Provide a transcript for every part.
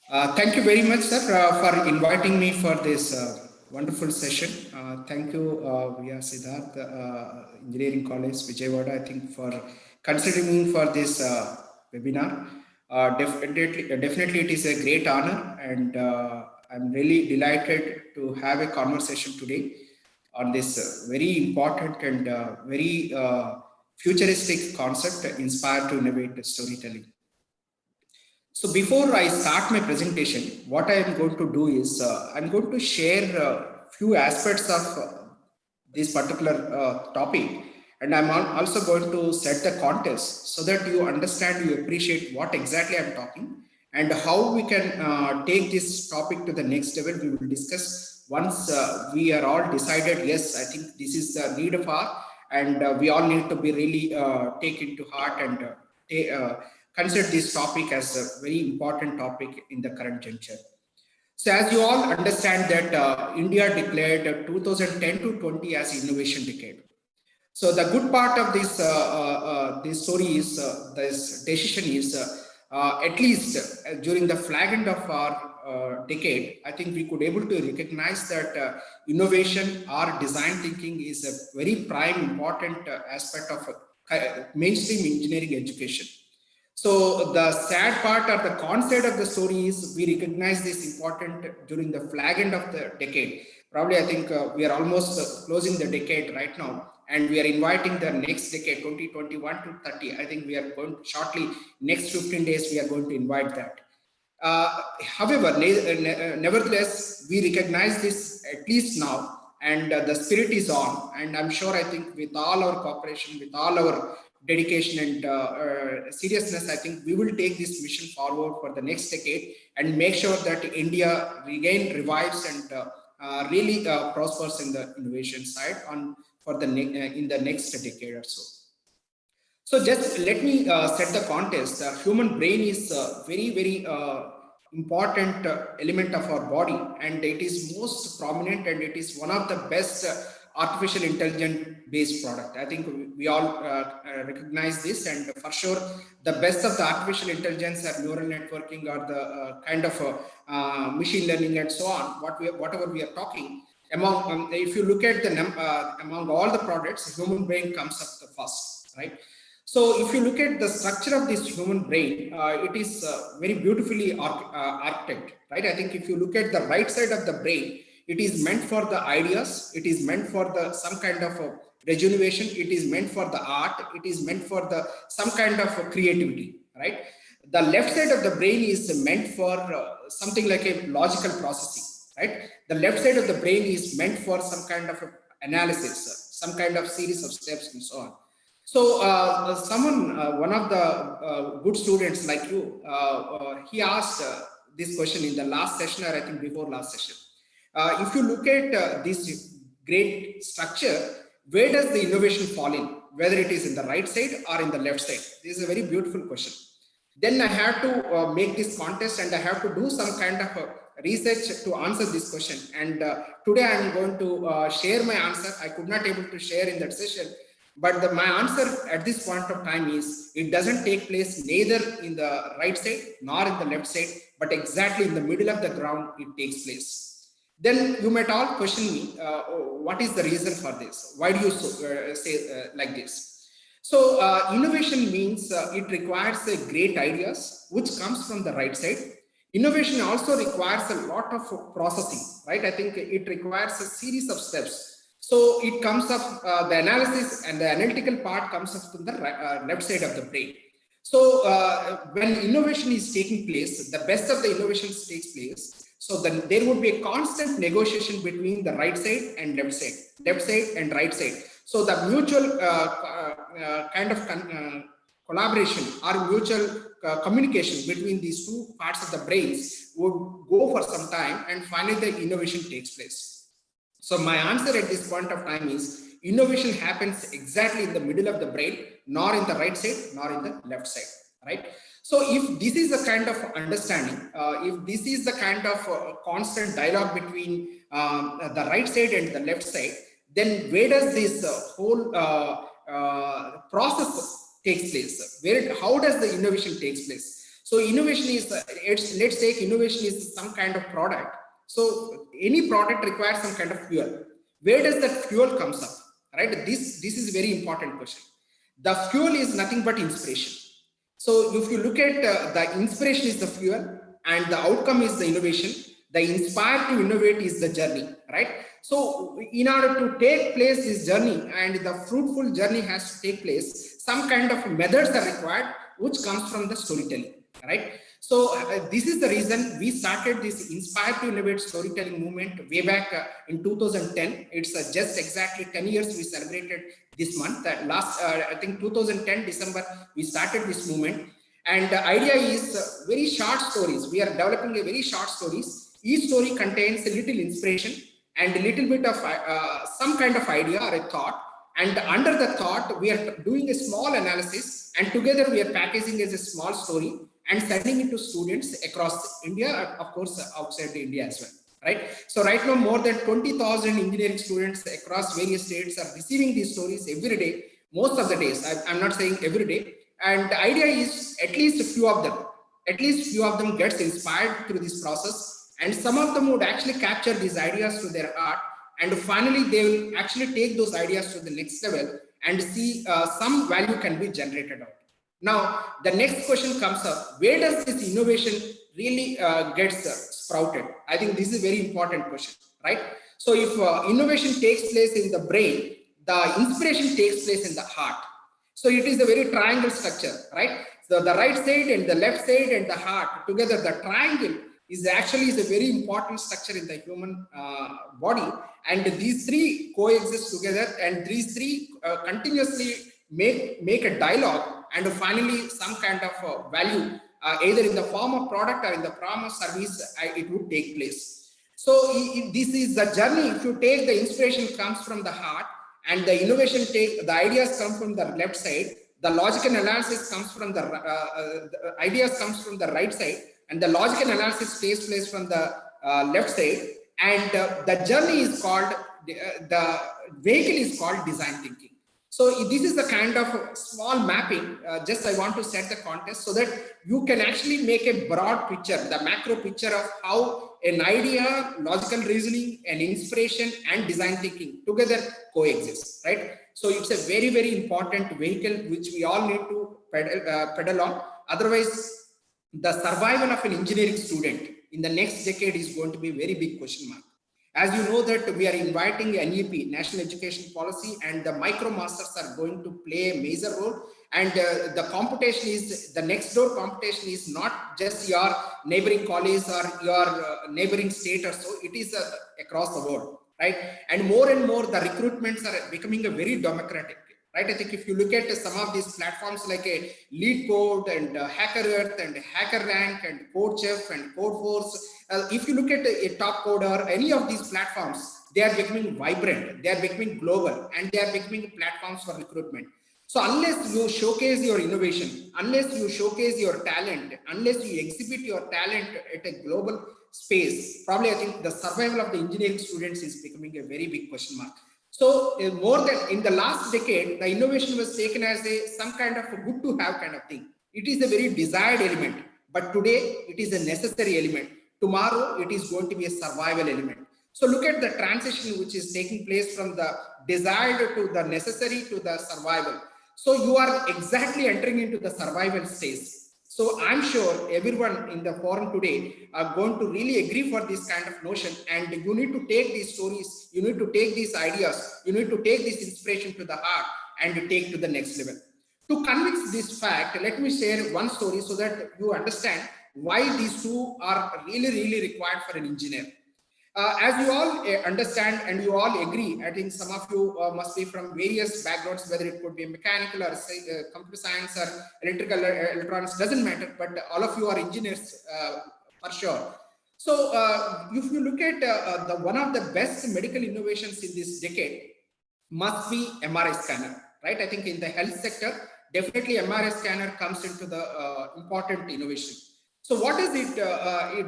Thank you very much, sir, for inviting me for this wonderful session. Thank you, V.R.Siddhartha Engineering College, Vijayawada, I think, for considering me for this webinar. Definitely, it is a great honor, and I'm really delighted to have a conversation today on this very important and very futuristic concept inspired to innovate storytelling. So before I start my presentation, what I am going to do is I'm going to share a few aspects of this particular topic, and I'm also going to set the context so that you understand, you appreciate what exactly I'm talking and how we can take this topic to the next level. We will discuss once we are all decided, yes, I think this is the need of our, and we all need to be really take it to heart and consider this topic as a very important topic in the current juncture. So as you all understand that India declared 2010 to 20 as innovation decade. So the good part of this story is this decision is at least during the flag end of our decade, I think we could able to recognize that innovation or design thinking is a very prime important aspect of mainstream engineering education. So the sad part or the concept of the story is we recognize this important during the flag end of the decade. Probably, I think we are almost closing the decade right now, and we are inviting the next decade, 2021 to 30. I think we are going shortly, next 15 days, we are going to invite that. However, nevertheless, we recognize this at least now, and the spirit is on. And I'm sure, I think, with all our cooperation, with all our dedication and seriousness, I think we will take this mission forward for the next decade and make sure that India revives and really prospers in the innovation side on for the in the next decade or so. So just let me set the context. The human brain is very important element of our body, and it is most prominent, and it is one of the best artificial intelligence based product. I think we all recognize this, and for sure the best of the artificial intelligence or neural networking or the kind of machine learning and so on, whatever we are talking among, if you look at the among all the products, human brain comes up the first, right? So if you look at the structure of this human brain, it is very beautifully architected, right? I think if you look at the right side of the brain, it is meant for the ideas, it is meant for the some kind of rejuvenation, it is meant for the art, it is meant for the some kind of creativity, right? The left side of the brain is meant for something like a logical processing, right? The left side of the brain is meant for some kind of analysis, some kind of series of steps and so on. So one of the good students like you, he asked this question in the last session, or I think before last session. If you look at this great structure, where does the innovation fall in? Whether it is in the right side or in the left side? This is a very beautiful question. Then I have to make this contest, and I have to do some kind of research to answer this question. And today I am going to share my answer. I could not able to share in that session, but my answer at this point of time is it doesn't take place neither in the right side nor in the left side, but exactly in the middle of the ground it takes place. Then you might all question me, what is the reason for this? Why do you say like this? So innovation means it requires great ideas which comes from the right side. Innovation also requires a lot of processing, right? I think it requires a series of steps. So it comes up, the analysis and the analytical part comes up from the left side of the brain. So when innovation is taking place, the best of the innovations takes place. So then there would be a constant negotiation between the right side and left side and right side. So the mutual kind of collaboration or mutual communication between these two parts of the brains would go for some time, and finally the innovation takes place. So my answer at this point of time is innovation happens exactly in the middle of the brain, nor in the right side, nor in the left side, right? So if this is the kind of understanding, if this is the kind of constant dialogue between the right side and the left side, then where does this whole process takes place? How does the innovation takes place? So innovation is, let's take innovation is some kind of product. So any product requires some kind of fuel. Where does that fuel comes up, right? This is a very important question. The fuel is nothing but inspiration. So if you look at the inspiration is the fuel and the outcome is the innovation. The inspire to innovate is the journey, right? So in order to take place this journey and the fruitful journey has to take place, some kind of methods are required, which comes from the storytelling, right? So this is the reason we started this Inspire to Innovate storytelling movement way back in 2010. It's just exactly 10 years we celebrated this month. Last, I think 2010 December, we started this movement. And the idea is very short stories. We are developing a very short stories. Each story contains a little inspiration and a little bit of some kind of idea or a thought. And under the thought, we are doing a small analysis, and together we are packaging as a small story and sending it to students across India, of course, outside India as well, right? So right now, more than 20,000 engineering students across various states are receiving these stories every day, most of the days. I'm not saying every day. And the idea is at least a few of them gets inspired through this process, and some of them would actually capture these ideas to their art, and finally they will actually take those ideas to the next level and see some value can be generated out. Now the next question comes up, where does this innovation really gets sprouted? I think this is a very important question, right? So if innovation takes place in the brain, the inspiration takes place in the heart. So it is a very triangle structure, right? So the right side and the left side and the heart together, the triangle is actually a very important structure in the human body, and these three coexist together, and these three continuously make a dialogue, and finally some kind of value either in the form of product or in the form of service it would take place. So this is the journey. If you take the inspiration comes from the heart, and the innovation the ideas come from the left side, the logical analysis comes from the ideas comes from the right side, and the logical analysis takes place from the left side, and the journey is called the vehicle is called design thinking. So this is the kind of small mapping. Just I want to set the context so that you can actually make a broad picture, the macro picture of how an idea, logical reasoning, and inspiration and design thinking together coexist, right? So it's a very, very important vehicle which we all need to pedal on. Otherwise, the survival of an engineering student in the next decade is going to be a very big question mark. As you know that we are inviting NEP, National Education Policy, and the micro masters are going to play a major role. And the competition is, the next door competition is not just your neighboring college or your neighboring state or so, it is across the world, right? And more the recruitments are becoming a very democratic, right? I think if you look at some of these platforms like a Lead Code and Hacker Earth and Hacker Rank and CodeChef and Codeforce, if you look at a top coder, any of these platforms, they are becoming vibrant, they are becoming global, and they are becoming platforms for recruitment. So unless you showcase your innovation, unless you showcase your talent, unless you exhibit your talent at a global space, probably I think the survival of the engineering students is becoming a very big question mark. So more than in the last decade, the innovation was taken as some kind of a good to have kind of thing. It is a very desired element, but today it is a necessary element. Tomorrow it is going to be a survival element. So look at the transition which is taking place from the desired to the necessary to the survival. So you are exactly entering into the survival stage. So I'm sure everyone in the forum today are going to really agree for this kind of notion, and you need to take these stories, you need to take these ideas, you need to take this inspiration to the heart and take to the next level. To convince this fact, let me share one story so that you understand why these two are really required for an engineer. As you all understand and you all agree, I think some of you must be from various backgrounds, whether it could be mechanical or computer science or electrical electronics, doesn't matter, but all of you are engineers for sure. So if you look at the one of the best medical innovations in this decade must be MRI scanner, right? I think in the health sector, definitely MRI scanner comes into the important innovation. So what does it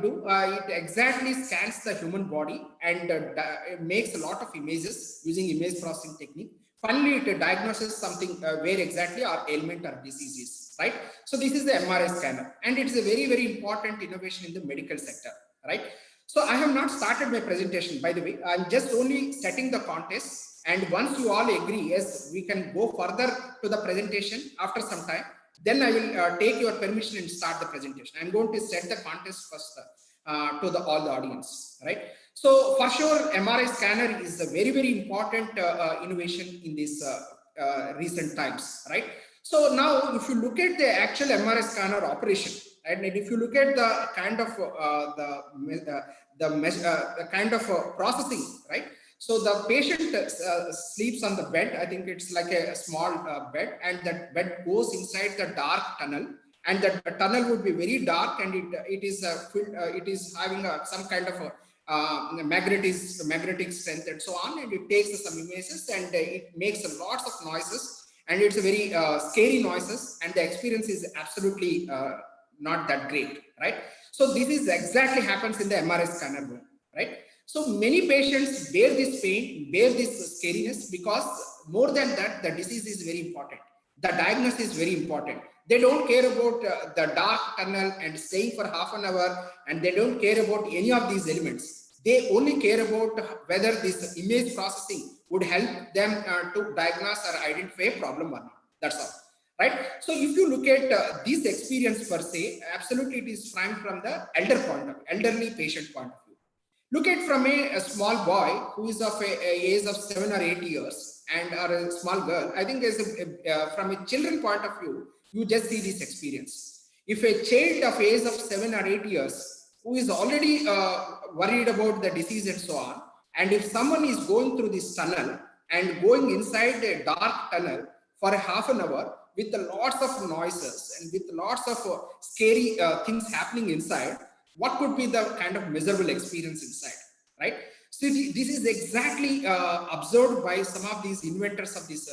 do? It exactly scans the human body and it makes a lot of images using image processing technique. Finally, it diagnoses something where exactly our ailment or disease is. right? So this is the MRI scanner, and it's a very, very important innovation in the medical sector, right? So I have not started my presentation, by the way. I'm just only setting the context. And once you all agree, yes, we can go further to the presentation after some time. Then I will take your permission and start the presentation. I'm going to set the context first to all the audience, right? So for sure, MRI scanner is a very, very important innovation in this recent times, right? So now, if you look at the actual MRI scanner operation, right, and if you look at the kind of the kind of processing, right? So the patient sleeps on the bed. I think it's like a small bed, and that bed goes inside the dark tunnel, and that tunnel would be very dark, and it is having some kind of magnetic strength and so on, and it takes some images, and it makes lots of noises, and it's a very scary noises, and the experience is absolutely not that great, right? So this is exactly happens in the MRI scanner room, right? So many patients bear this pain, bear this scariness, because more than that, the disease is very important. The diagnosis is very important. They don't care about the dark tunnel and staying for half an hour, and they don't care about any of these elements. They only care about whether this image processing would help them to diagnose or identify a problem or not. That's all, right? So if you look at this experience per se, absolutely it is framed from the elderly patient point of view. Look at from a small boy who is of a age of 7 or 8 years, and or a small girl. I think as from a children point of view, you just see this experience. If a child of age of 7 or 8 years who is already worried about the disease and so on, and if someone is going through this tunnel and going inside a dark tunnel for a half an hour with lots of noises and with lots of scary things happening inside, what could be the kind of miserable experience inside, right? So this is exactly observed by some of these inventors of these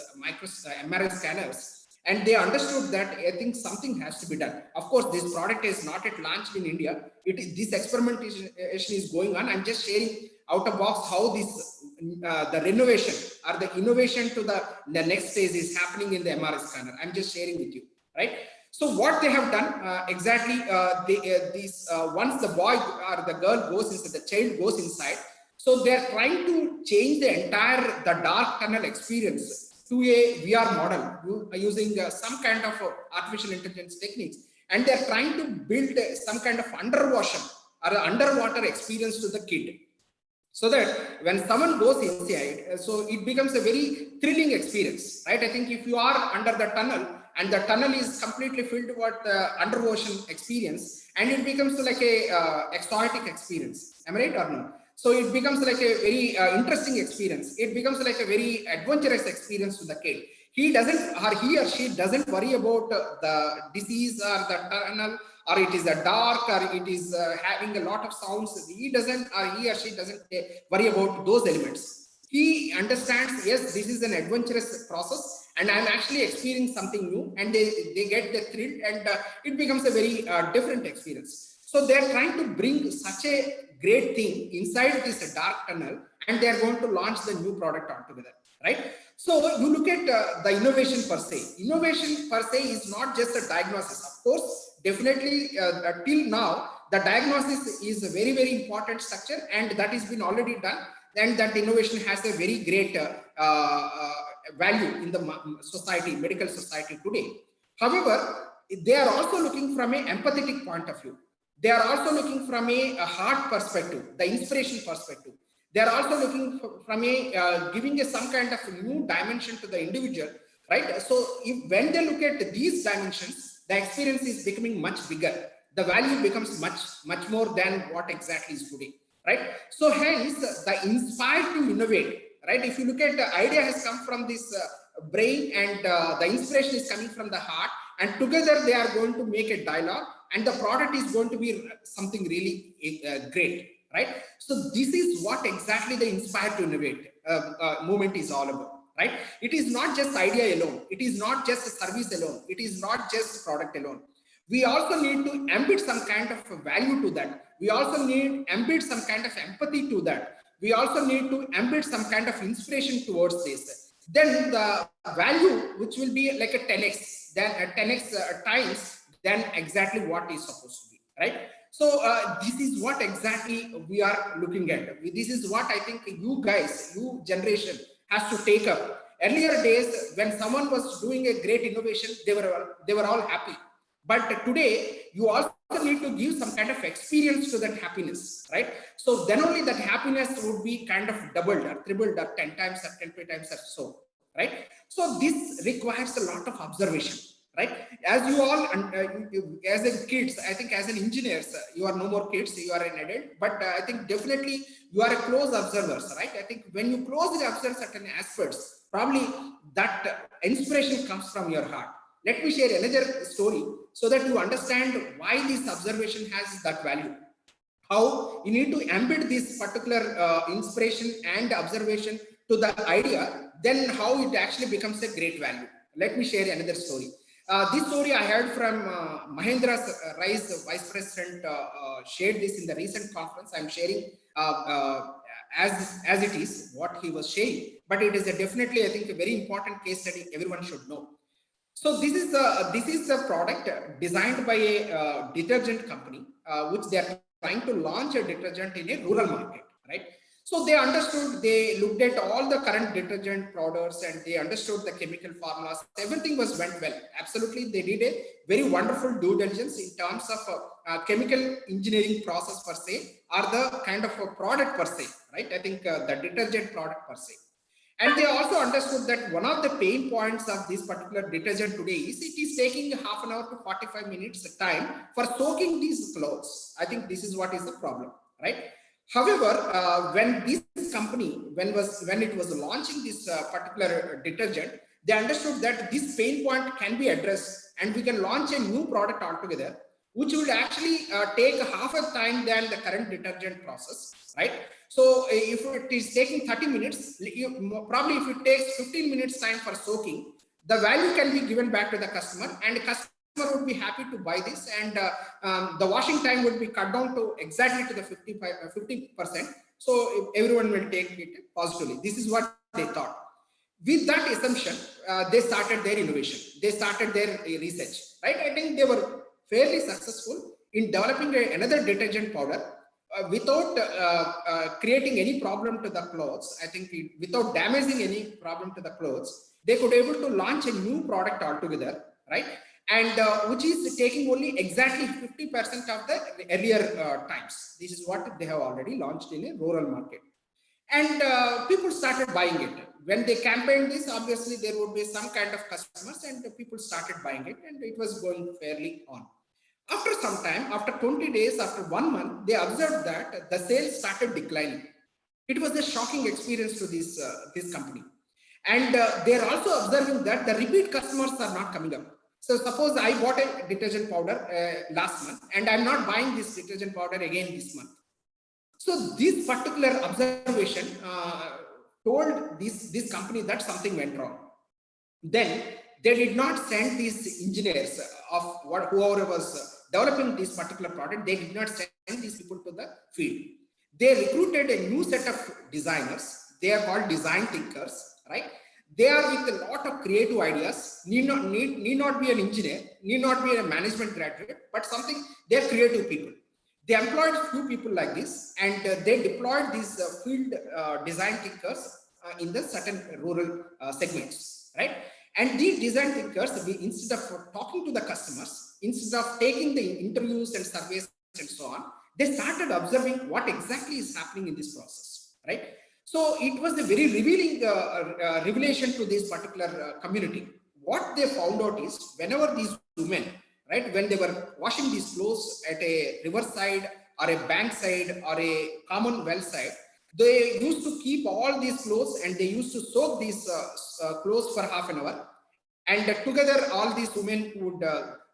MRI scanners, and they understood that I think something has to be done. Of course, this product is not yet launched in India. This experimentation is going on. I'm just sharing out of box how this the renovation or the innovation to the next stage is happening in the MRI scanner. I'm just sharing with you, right? So what they have done exactly, once the boy or the girl goes inside, the child goes inside, so they are trying to change the dark tunnel experience to a VR model using some kind of artificial intelligence techniques, and they are trying to build some kind of underwater experience to the kid, so that when someone goes inside, so it becomes a very thrilling experience, right? I think if you are under the tunnel, and the tunnel is completely filled with under ocean experience, and it becomes like a exotic experience. Am I right or no? So it becomes like a very interesting experience. It becomes like a very adventurous experience to the kid. He or she doesn't worry about the disease or the tunnel, or it is a dark, or it is having a lot of sounds. He or she doesn't worry about those elements. He understands, yes, this is an adventurous process, and I'm actually experiencing something new, and they get the thrill, and it becomes a very different experience. So they're trying to bring such a great thing inside this dark tunnel, and they're going to launch the new product altogether, right? So you look at the innovation per se. Innovation per se is not just a diagnosis. Of course, definitely till now, the diagnosis is a very, very important structure, and that has been already done, and that innovation has a very great value in the society, medical society today. However, they are also looking from an empathetic point of view. They are also looking from a heart perspective, the inspiration perspective. They are also looking from a giving some kind of new dimension to the individual, right? So when they look at these dimensions, the experience is becoming much bigger. The value becomes much more than what exactly is today, right? So hence the inspired to innovate, right? If you look at the idea has come from this brain, and the inspiration is coming from the heart, and together they are going to make a dialogue, and the product is going to be something really great, right? So this is what exactly the inspired to innovate movement is all about, right? It is not just idea alone. It is not just a service alone. It is not just a product alone. We also need to embed some kind of value to that. We also need embed some kind of empathy to that. We also need to embed some kind of inspiration towards this. Then the value, which will be like a 10x, than 10x times than exactly what is supposed to be, right? So this is what exactly we are looking at. This is what I think you guys, you generation has to take up. Earlier days, when someone was doing a great innovation, they were all happy. But today, you also need to give some kind of experience to that happiness, right? So then only that happiness would be kind of doubled or tripled or 10 times or 10 times or so, right? So this requires a lot of observation, right? As you all, as a kids, I think as an engineers, you are no more kids, you are an adult, but I think definitely you are a close observers, right? I think when you closely observe certain aspects, probably that inspiration comes from your heart. Let me share another story so that you understand why this observation has that value. How you need to embed this particular inspiration and observation to the idea, then how it actually becomes a great value. Let me share another story. This story I heard from Mahendra Rai's vice president shared this in the recent conference. I'm sharing as it is what he was sharing, but it is definitely I think a very important case study everyone should know. So this is a product designed by a detergent company, which they are trying to launch a detergent in a rural market, right? So they understood, they looked at all the current detergent products and they understood the chemical formulas. Everything went well. Absolutely, they did a very wonderful due diligence in terms of chemical engineering process per se, or the kind of a product per se, right? I think the detergent product per se. And they also understood that one of the pain points of this particular detergent today is it is taking half an hour to 45 minutes time for soaking these clothes. I think this is what is the problem, right? However, when this company, when it was launching this particular detergent, they understood that this pain point can be addressed and we can launch a new product altogether, which will actually take half a time than the current detergent process, right? So if it is taking 30 minutes, probably if it takes 15 minutes time for soaking, the value can be given back to the customer and the customer would be happy to buy this, and the washing time would be cut down to exactly to the 50%. So everyone will take it positively. This is what they thought. With that assumption, they started their innovation. They started their research, right? I think they were fairly successful in developing another detergent powder without creating any problem to the clothes. I think without damaging any problem to the clothes, they could able to launch a new product altogether, right? And which is taking only exactly 50% of the earlier times. This is what they have already launched in a rural market. And people started buying it. When they campaigned this, obviously there would be some kind of customers and people started buying it, and it was going fairly on. After some time, after 20 days, after 1 month, they observed that the sales started declining. It was a shocking experience to this company. And they're also observing that the repeat customers are not coming up. So suppose I bought a detergent powder last month and I'm not buying this detergent powder again this month. So this particular observation told this company that something went wrong. Then they did not send these engineers of whoever was developing this particular product. They did not send these people to the field. They recruited a new set of designers. They are called design thinkers, right? They are with a lot of creative ideas. Need not be an engineer, need not be a management graduate, but something. They're creative people. They employed few people like this, and they deployed these field design thinkers in the certain rural segments, right? And these design thinkers, instead of talking to the customers, instead of taking the interviews and surveys and so on, they started observing what exactly is happening in this process, right? So it was a very revealing revelation to this particular community. What they found out is whenever these women, right, when they were washing these clothes at a riverside or a bank side or a common well side, they used to keep all these clothes and they used to soak these clothes for half an hour. And together, all these women would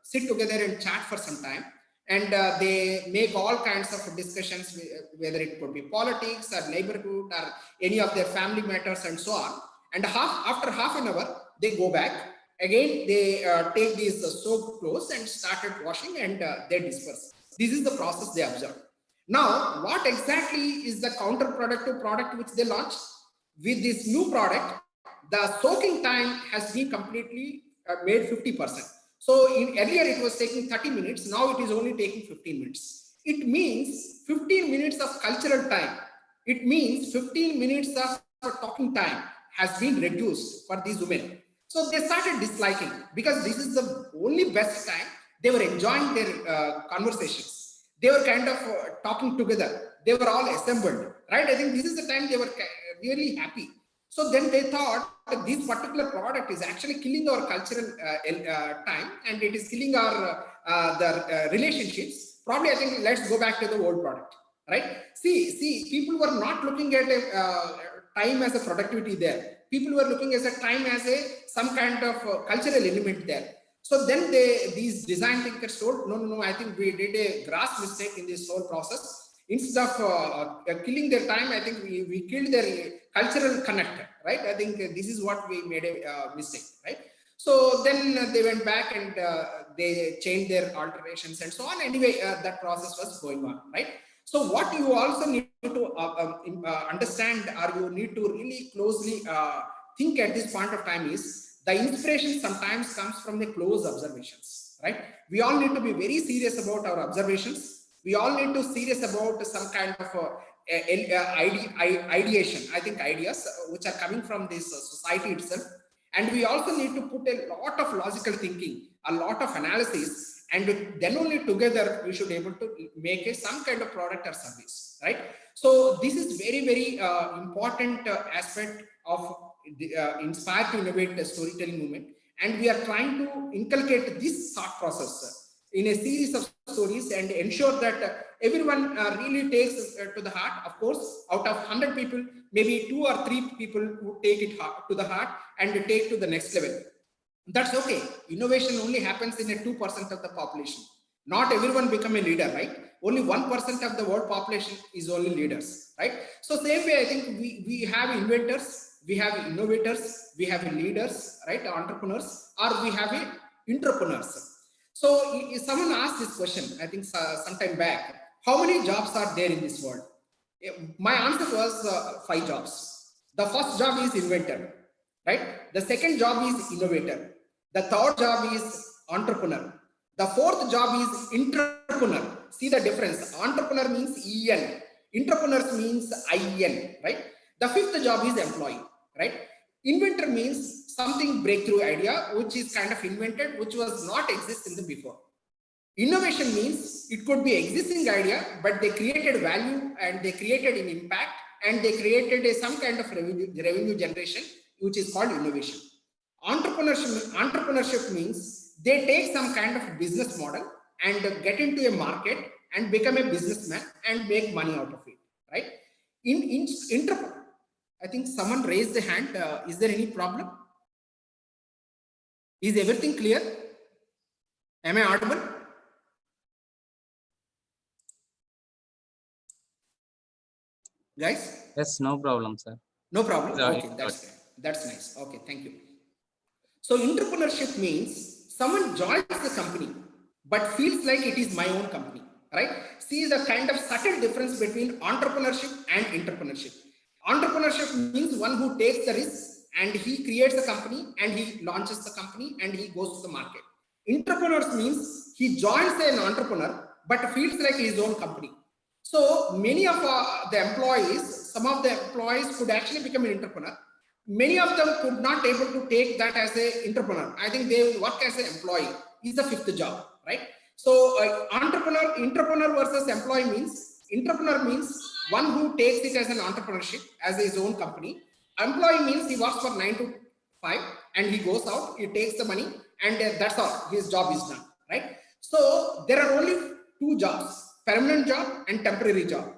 sit together and chat for some time. And they make all kinds of discussions, whether it could be politics or neighborhood or any of their family matters and so on. And after half an hour, they go back. Again, they take these soaked clothes and started washing, and they disperse. This is the process they observed. Now, what exactly is the counterproductive product which they launched? With this new product, the soaking time has been completely made 50%. So earlier it was taking 30 minutes, now it is only taking 15 minutes. It means 15 minutes of cultural time. It means 15 minutes of talking time has been reduced for these women. So they started disliking, because this is the only best time. They were enjoying their conversations. They were kind of talking together. They were all assembled, right? I think this is the time they were really happy. So then they thought that this particular product is actually killing our cultural time, and it is killing our relationships. Probably, I think let's go back to the old product, right? See, people were not looking at time as a productivity there. People were looking as a time as some kind of cultural element there. So then these design thinkers told, no, I think we did a gross mistake in this whole process. Instead of killing their time, I think we killed their cultural connect, right? I think this is what we made a mistake, right? So then they went back and they changed their alterations and so on. Anyway, that process was going on, right? So what you also need to understand, or you need to really closely think at this point of time is, the inspiration sometimes comes from the close observations, right? We all need to be very serious about our observations. We all need to serious about some kind of ideation, I think ideas which are coming from this society itself. And we also need to put a lot of logical thinking, a lot of analysis, and then only together we should be able to make some kind of product or service, right? So this is very, very important aspect of the inspire to innovate storytelling movement. And we are trying to inculcate this thought process in a series of stories and ensure that everyone really takes to the heart. Of course, out of 100 people, maybe 2 or 3 people who take it to the heart and take to the next level. That's okay. Innovation only happens in a 2% of the population. Not everyone become a leader, right? Only 1% of the world population is only leaders, right? So same way, I think we have inventors, we have innovators, we have leaders, right? Entrepreneurs, or we have entrepreneurs. So if someone asked this question, I think sometime back, how many jobs are there in this world? My answer was 5 jobs. The first job is inventor, right? The second job is innovator. The third job is entrepreneur. The fourth job is entrepreneur. See the difference. Entrepreneur means EN. Entrepreneurs means IN, right? The fifth job is employee, right? Inventor means something breakthrough idea, which is kind of invented, which was not exist in the before. Innovation means it could be existing idea, but they created value and they created an impact and they created some kind of revenue generation, which is called innovation. Entrepreneurship means they take some kind of business model and get into a market and become a businessman and make money out of it, right? I think someone raised the hand. Is there any problem? Is everything clear? Am I audible? Guys? Yes, no problem, sir. No problem. Okay, that's nice. Okay, thank you. So entrepreneurship means someone joins the company but feels like it is my own company, right? See the kind of subtle difference between entrepreneurship and entrepreneurship. Entrepreneurship means one who takes the risk and he creates a company and he launches the company and he goes to the market. Entrepreneurs means he joins an entrepreneur but feels like his own company. So many of the employees, some of the employees could actually become an entrepreneur. Many of them could not able to take that as an entrepreneur. I think they work as an employee. Is the fifth job, right? So entrepreneur versus employee means, entrepreneur means one who takes it as an entrepreneurship, as his own company. Employee means he works for 9 to 5 and he goes out, he takes the money and that's all, his job is done, right? So there are only 2 jobs, permanent job and temporary job.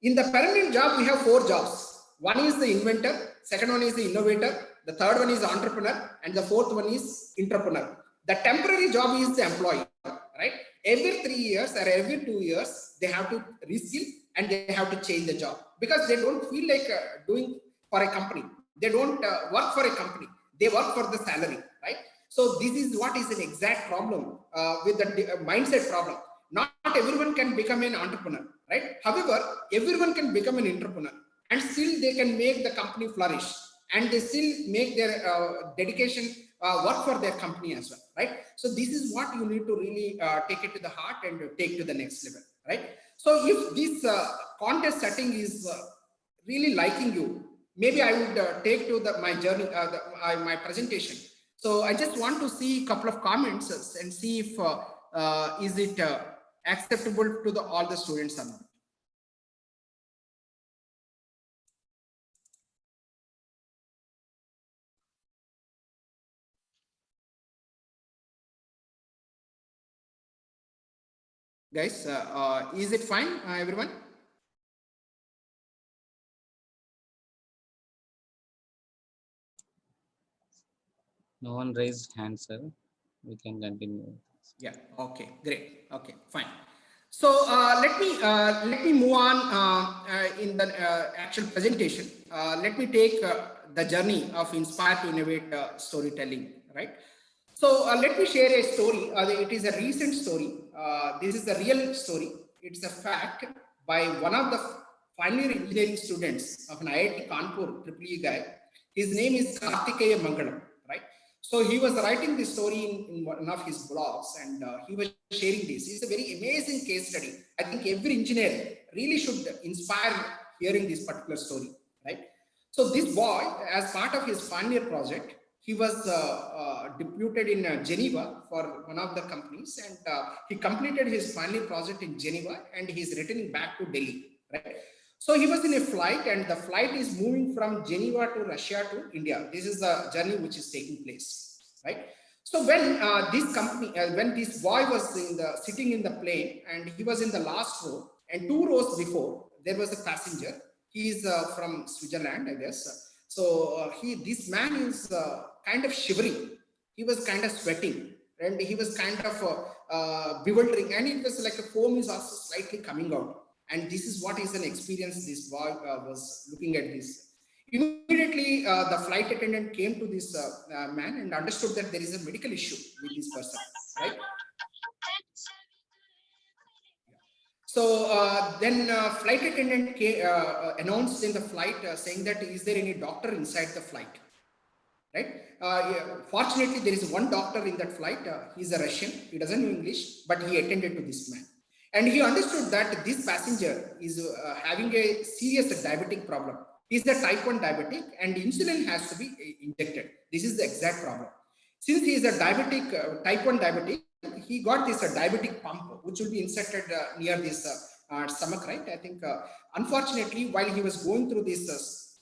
In the permanent job, we have 4 jobs. One is the inventor, second one is the innovator, the third one is the entrepreneur, and the fourth one is entrepreneur. The temporary job is the employee, right? Every 3 years or every 2 years, they have to reskill and they have to change the job because they don't feel like doing for a company. They don't work for a company. They work for the salary, right? So this is what is an exact problem with the mindset problem. Not everyone can become an entrepreneur, right? However, everyone can become an entrepreneur and still they can make the company flourish. and they still make their dedication work for their company as well, right? So this is what you need to really take it to the heart and take to the next level, right? So if this contest setting is really liking you, maybe I would take to my journey, my presentation. So I just want to see a couple of comments and see if is it acceptable to all the students or not. Guys, is it fine, everyone? No one raised hand, sir. We can continue. Yeah. Okay. Great. Okay. Fine. So let me move on in the actual presentation. Let me take the journey of Inspire to Innovate storytelling. Right. So let me share a story. It is a recent story. This is a real story. It's a fact by one of the final year engineering students of an IIT Kanpur EEE guy. His name is Kartikeya Mangalam. Right. So he was writing this story in one of his blogs, and he was sharing this. It's a very amazing case study. I think every engineer really should inspire hearing this particular story, right? So this boy, as part of his final year project, he was deputed in Geneva for one of the companies, and he completed his final year project in Geneva, and he's returning back to Delhi, right? So he was in a flight, and the flight is moving from Geneva to Russia to India. This is the journey which is taking place, right? So when when this boy was sitting in the plane, and he was in the last row, and 2 rows before, there was a passenger. He is from Switzerland, I guess. So this man is kind of shivering. He was kind of sweating, and he was kind of bewildering, and it was like a foam is also slightly coming out. And this is what is an experience this boy was looking at this. Immediately, the flight attendant came to this man and understood that there is a medical issue with this person, right? So then flight attendant announced in the flight saying that, is there any doctor inside the flight? Right? Yeah. Fortunately, there is one doctor in that flight. He's a Russian. He doesn't know English, but he attended to this man. And he understood that this passenger is having a serious diabetic problem. He's a type 1 diabetic, and insulin has to be injected. This is the exact problem. Since he is a diabetic, type 1 diabetic, he got this diabetic pump, which will be inserted near this stomach, right? I think, unfortunately, while he was going through this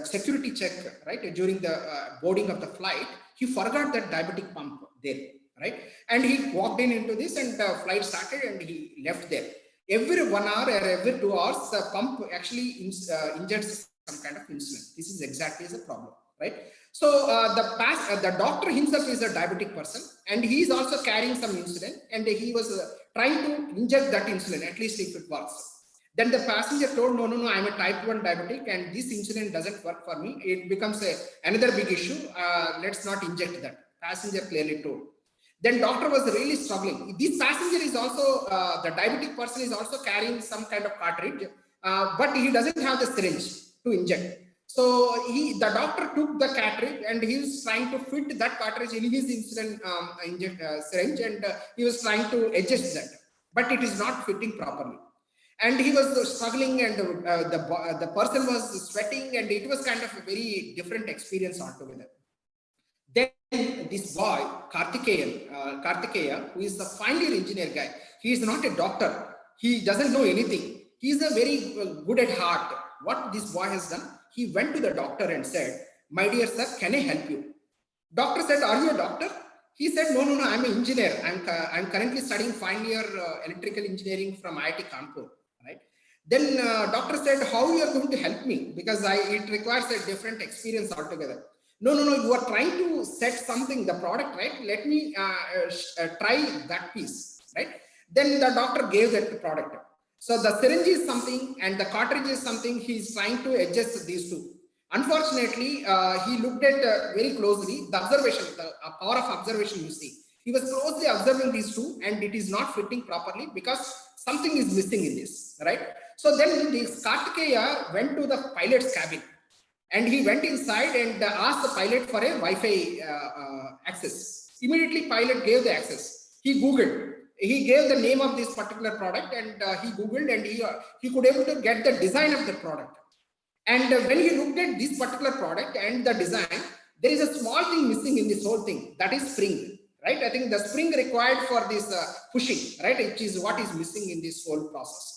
security check, right, during the boarding of the flight, he forgot that diabetic pump there, right? And he walked into this, and the flight started, and he left there. Every 1 hour or every 2 hours, the pump actually injects some kind of insulin. This is exactly the problem, right? So the doctor himself is a diabetic person, and he is also carrying some insulin, and he was trying to inject that insulin, at least if it works. Then the passenger told, no, I'm a type 1 diabetic, and this insulin doesn't work for me. It becomes another big issue. Let's not inject that. Passenger clearly told. Then doctor was really struggling. This passenger is also, the diabetic person is also carrying some kind of cartridge, but he doesn't have the syringe to inject. So the doctor took the cartridge, and he was trying to fit that cartridge in his insulin syringe, and he was trying to adjust that, but it is not fitting properly. And he was struggling, and the person was sweating, and it was kind of a very different experience altogether. Then this boy, Kartikeya, who is the final year engineer guy, he is not a doctor. He doesn't know anything. He is a very good at heart. What this boy has done, he went to the doctor and said, my dear sir, can I help you? Doctor said, are you a doctor? He said, no, I'm an engineer. I'm currently studying final year electrical engineering from IIT Kanpur. Right? Then doctor said, how you are going to help me? Because it requires a different experience altogether. No, you are trying to set something, the product, right? Let me try that piece, right? Then the doctor gave that product. So the syringe is something, and the cartridge is something. He is trying to adjust these two. Unfortunately, he looked at very closely the observation, the power of observation, you see. He was closely observing these two, and it is not fitting properly because something is missing in this, right? So then this Kartikeya went to the pilot's cabin, and he went inside and asked the pilot for a Wi-Fi access. Immediately, pilot gave the access. He Googled. He gave the name of this particular product, and he Googled, and he could able to get the design of the product. And when he looked at this particular product and the design, there is a small thing missing in this whole thing. That is spring, right? I think the spring required for this pushing, right, which is what is missing in this whole process.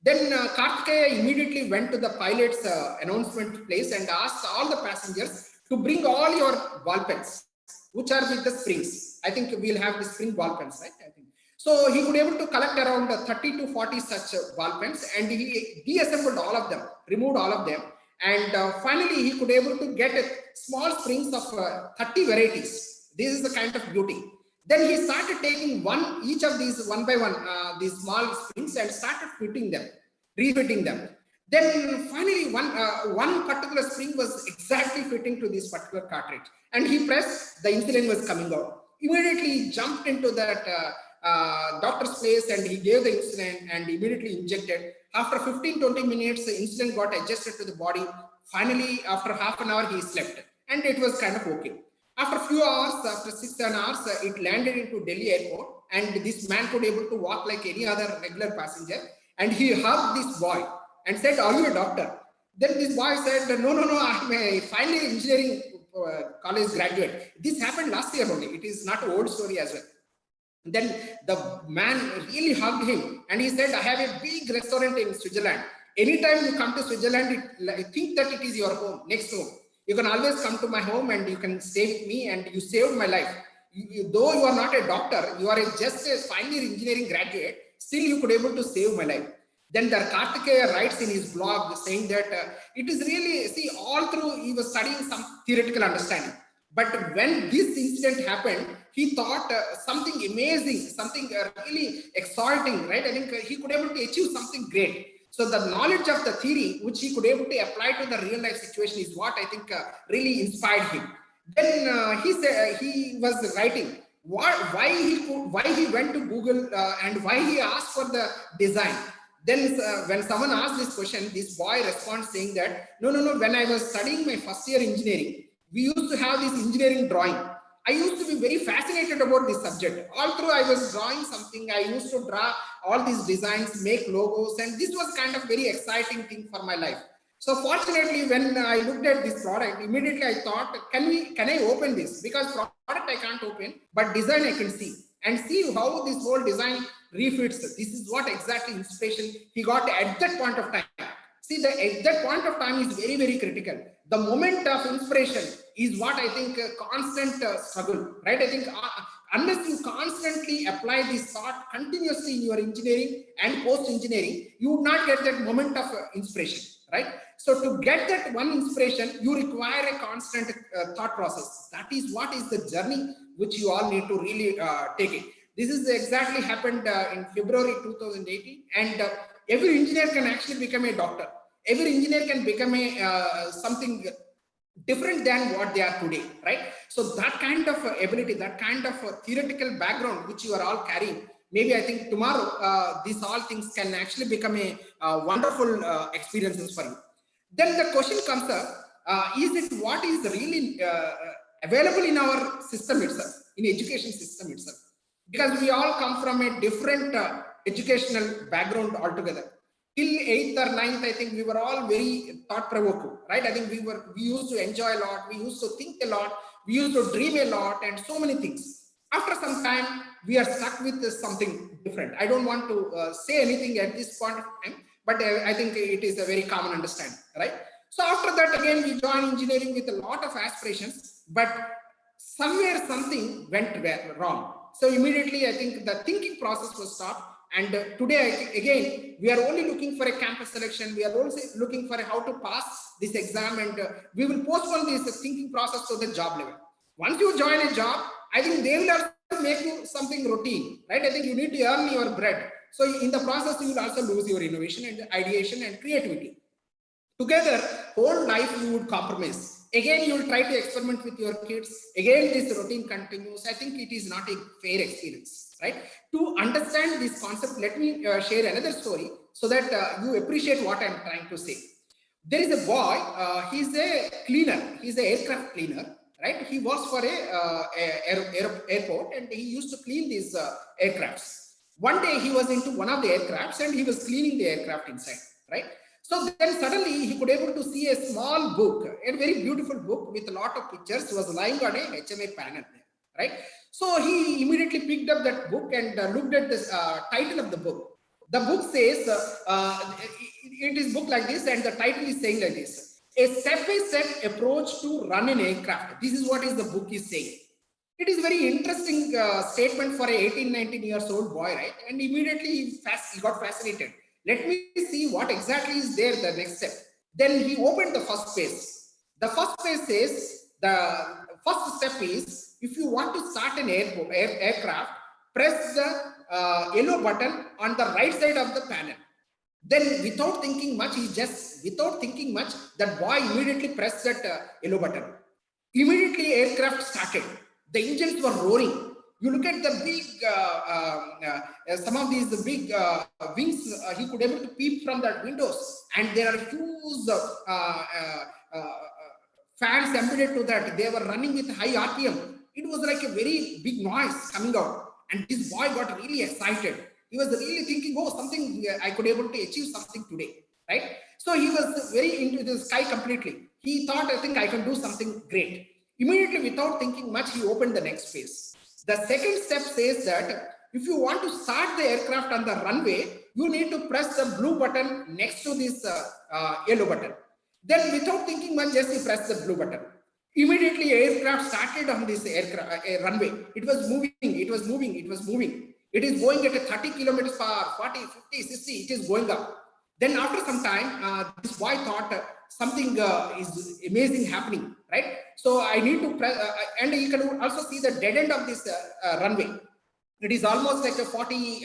Then Kartikeya immediately went to the pilot's announcement place and asked all the passengers to bring all your ball pens, which are with the springs. I think we'll have the spring ball pens, right? I think. So he could able to collect around 30 to 40 such ball pens, and he deassembled all of them, removed all of them, and finally he could able to get small springs of 30 varieties. This is the kind of beauty. Then he started taking each of these one by one, these small springs, and started fitting them, refitting them. Then finally one particular spring was exactly fitting to this particular cartridge, and he pressed, the insulin was coming out. Immediately he jumped into that doctor's place, and he gave the insulin and immediately injected. After 15-20 minutes, the insulin got adjusted to the body. Finally, after half an hour, he slept, and it was kind of okay. After a few hours, after 6-7 hours, it landed into Delhi airport, and this man could able to walk like any other regular passenger, and he hugged this boy and said, "Are you a doctor?" Then this boy said, "No, I'm a final engineering college graduate. This happened last year only. It is not an old story as well." Then the man really hugged him, and he said, "I have a big restaurant in Switzerland. Anytime you come to Switzerland, think that it is your home, next home. You can always come to my home and you can stay with me, and you saved my life. Though you are not a doctor, you are just a final year engineering graduate, still you could able to save my life." Then the Kartikeya writes in his blog saying that it is really, see, all through he was studying some theoretical understanding. But when this incident happened, he thought something amazing, something really exciting, right? I think he could able to achieve something great. So the knowledge of the theory, which he could able to apply to the real life situation, is what I think really inspired him. Then he said he was writing why he went to Google and why he asked for the design. Then when someone asked this question, this boy responds saying that, no, when I was studying my first year engineering, we used to have this engineering drawing. I used to be very fascinated about this subject. All through I was drawing something, I used to draw all these designs, make logos, and this was kind of very exciting thing for my life. So fortunately, when I looked at this product, immediately I thought, can I open this? Because product I can't open, but design I can see. And see how this whole design refits. This is what exactly inspiration he got at that point of time. See, at that point of time is very, very critical. The moment of inspiration is what I think constant struggle, right? I think unless you constantly apply this thought continuously in your engineering and post-engineering, you would not get that moment of inspiration, right? So to get that one inspiration, you require a constant thought process. That is what is the journey which you all need to really take it. This is exactly happened in February 2018, and every engineer can actually become a doctor. Every engineer can become a something different than what they are today, right? So that kind of ability, that kind of theoretical background which you are all carrying, maybe I think tomorrow these all things can actually become a wonderful experiences for you. Then the question comes up, is it what is really available in our system itself, in education system itself? Because we all come from a different educational background altogether. Till 8th or 9th, I think we were all very thought-provoking, right? I think we used to enjoy a lot, we used to think a lot, we used to dream a lot, and so many things. After some time, we are stuck with something different. I don't want to say anything at this point of time, but I think it is a very common understanding, right? So after that, again, we joined engineering with a lot of aspirations, but somewhere something went wrong. So immediately, I think the thinking process was stopped. And today, again, we are only looking for a campus selection. We are also looking for how to pass this exam, and we will postpone this thinking process to the job level. Once you join a job, I think they will also make you something routine, right? I think you need to earn your bread. So in the process, you will also lose your innovation and ideation and creativity. Together, whole life you would compromise. Again, you will try to experiment with your kids. Again, this routine continues. I think it is not a fair experience, right? To understand this concept, let me share another story so that you appreciate what I'm trying to say. There is a boy, he's a cleaner, he's an aircraft cleaner, right? He works for airport and he used to clean these aircrafts. One day he was into one of the aircrafts and he was cleaning the aircraft inside, right? So then suddenly he could able to see a small book, a very beautiful book with a lot of pictures was lying on a HMA panel, right? So he immediately picked up that book and looked at this title of the book. The book says, it is book like this, and the title is saying like this: a step-by-step approach to run an aircraft. This is what is the book is saying. It is very interesting statement for a 18, 19 years old boy, right? And immediately he got fascinated. Let me see what exactly is there, the next step. Then he opened the first page. The first page says, the first step is, if you want to start an aircraft, press the yellow button on the right side of the panel. Then without thinking much, that boy immediately pressed that yellow button. Immediately aircraft started. The engines were roaring. You look at the big, some of these big wings, he could able to peep from the windows, and there are huge fans embedded to that. They were running with high RPM. It was like a very big noise coming out, and this boy got really excited. He was really thinking, oh, something, I could able to achieve something today, right? So he was very into the sky completely. He thought, I think I can do something great. Immediately, without thinking much, he opened the next phase. The second step says that if you want to start the aircraft on the runway, you need to press the blue button next to this yellow button. Then without thinking much, just he pressed the blue button. Immediately, aircraft started on this runway. It was moving, it was moving, it was moving. It is going at a 30 kilometers per hour, 40, 50, 60, it is going up. Then after some time, this boy thought something is amazing happening, right? So I need to press, and you can also see the dead end of this runway. It is almost like a 40,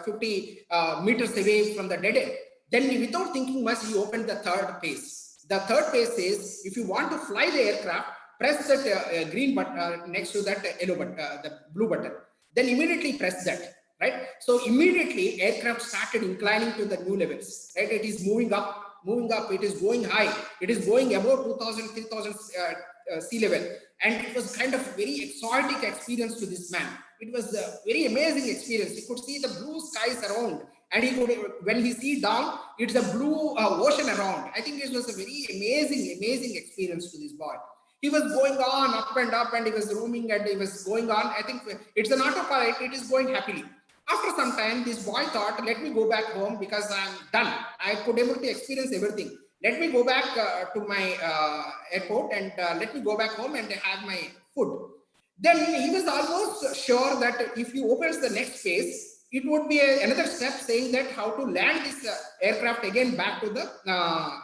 50 meters away from the dead end. Then without thinking much, he opened the third phase. The third phase says, if you want to fly the aircraft, press that green button next to that yellow button, the blue button. Then immediately press that, right? So immediately aircraft started inclining to the new levels, right? It is moving up, it is going high, it is going above 2000, 3000 sea level. And it was kind of very exotic experience to this man. It was a very amazing experience. He could see the blue skies around, and he could, when he see down, it's a blue ocean around. I think it was a very amazing experience to this boy. He was going on up and up, and he was roaming, and he was going on. I think it's an autopilot, it is going happily. After some time, this boy thought, let me go back home because I'm done. I could able to experience everything. Let me go back to my airport, and let me go back home and have my food. Then he was almost sure that if he opens the next phase, it would be another step saying that how to land this aircraft again back to the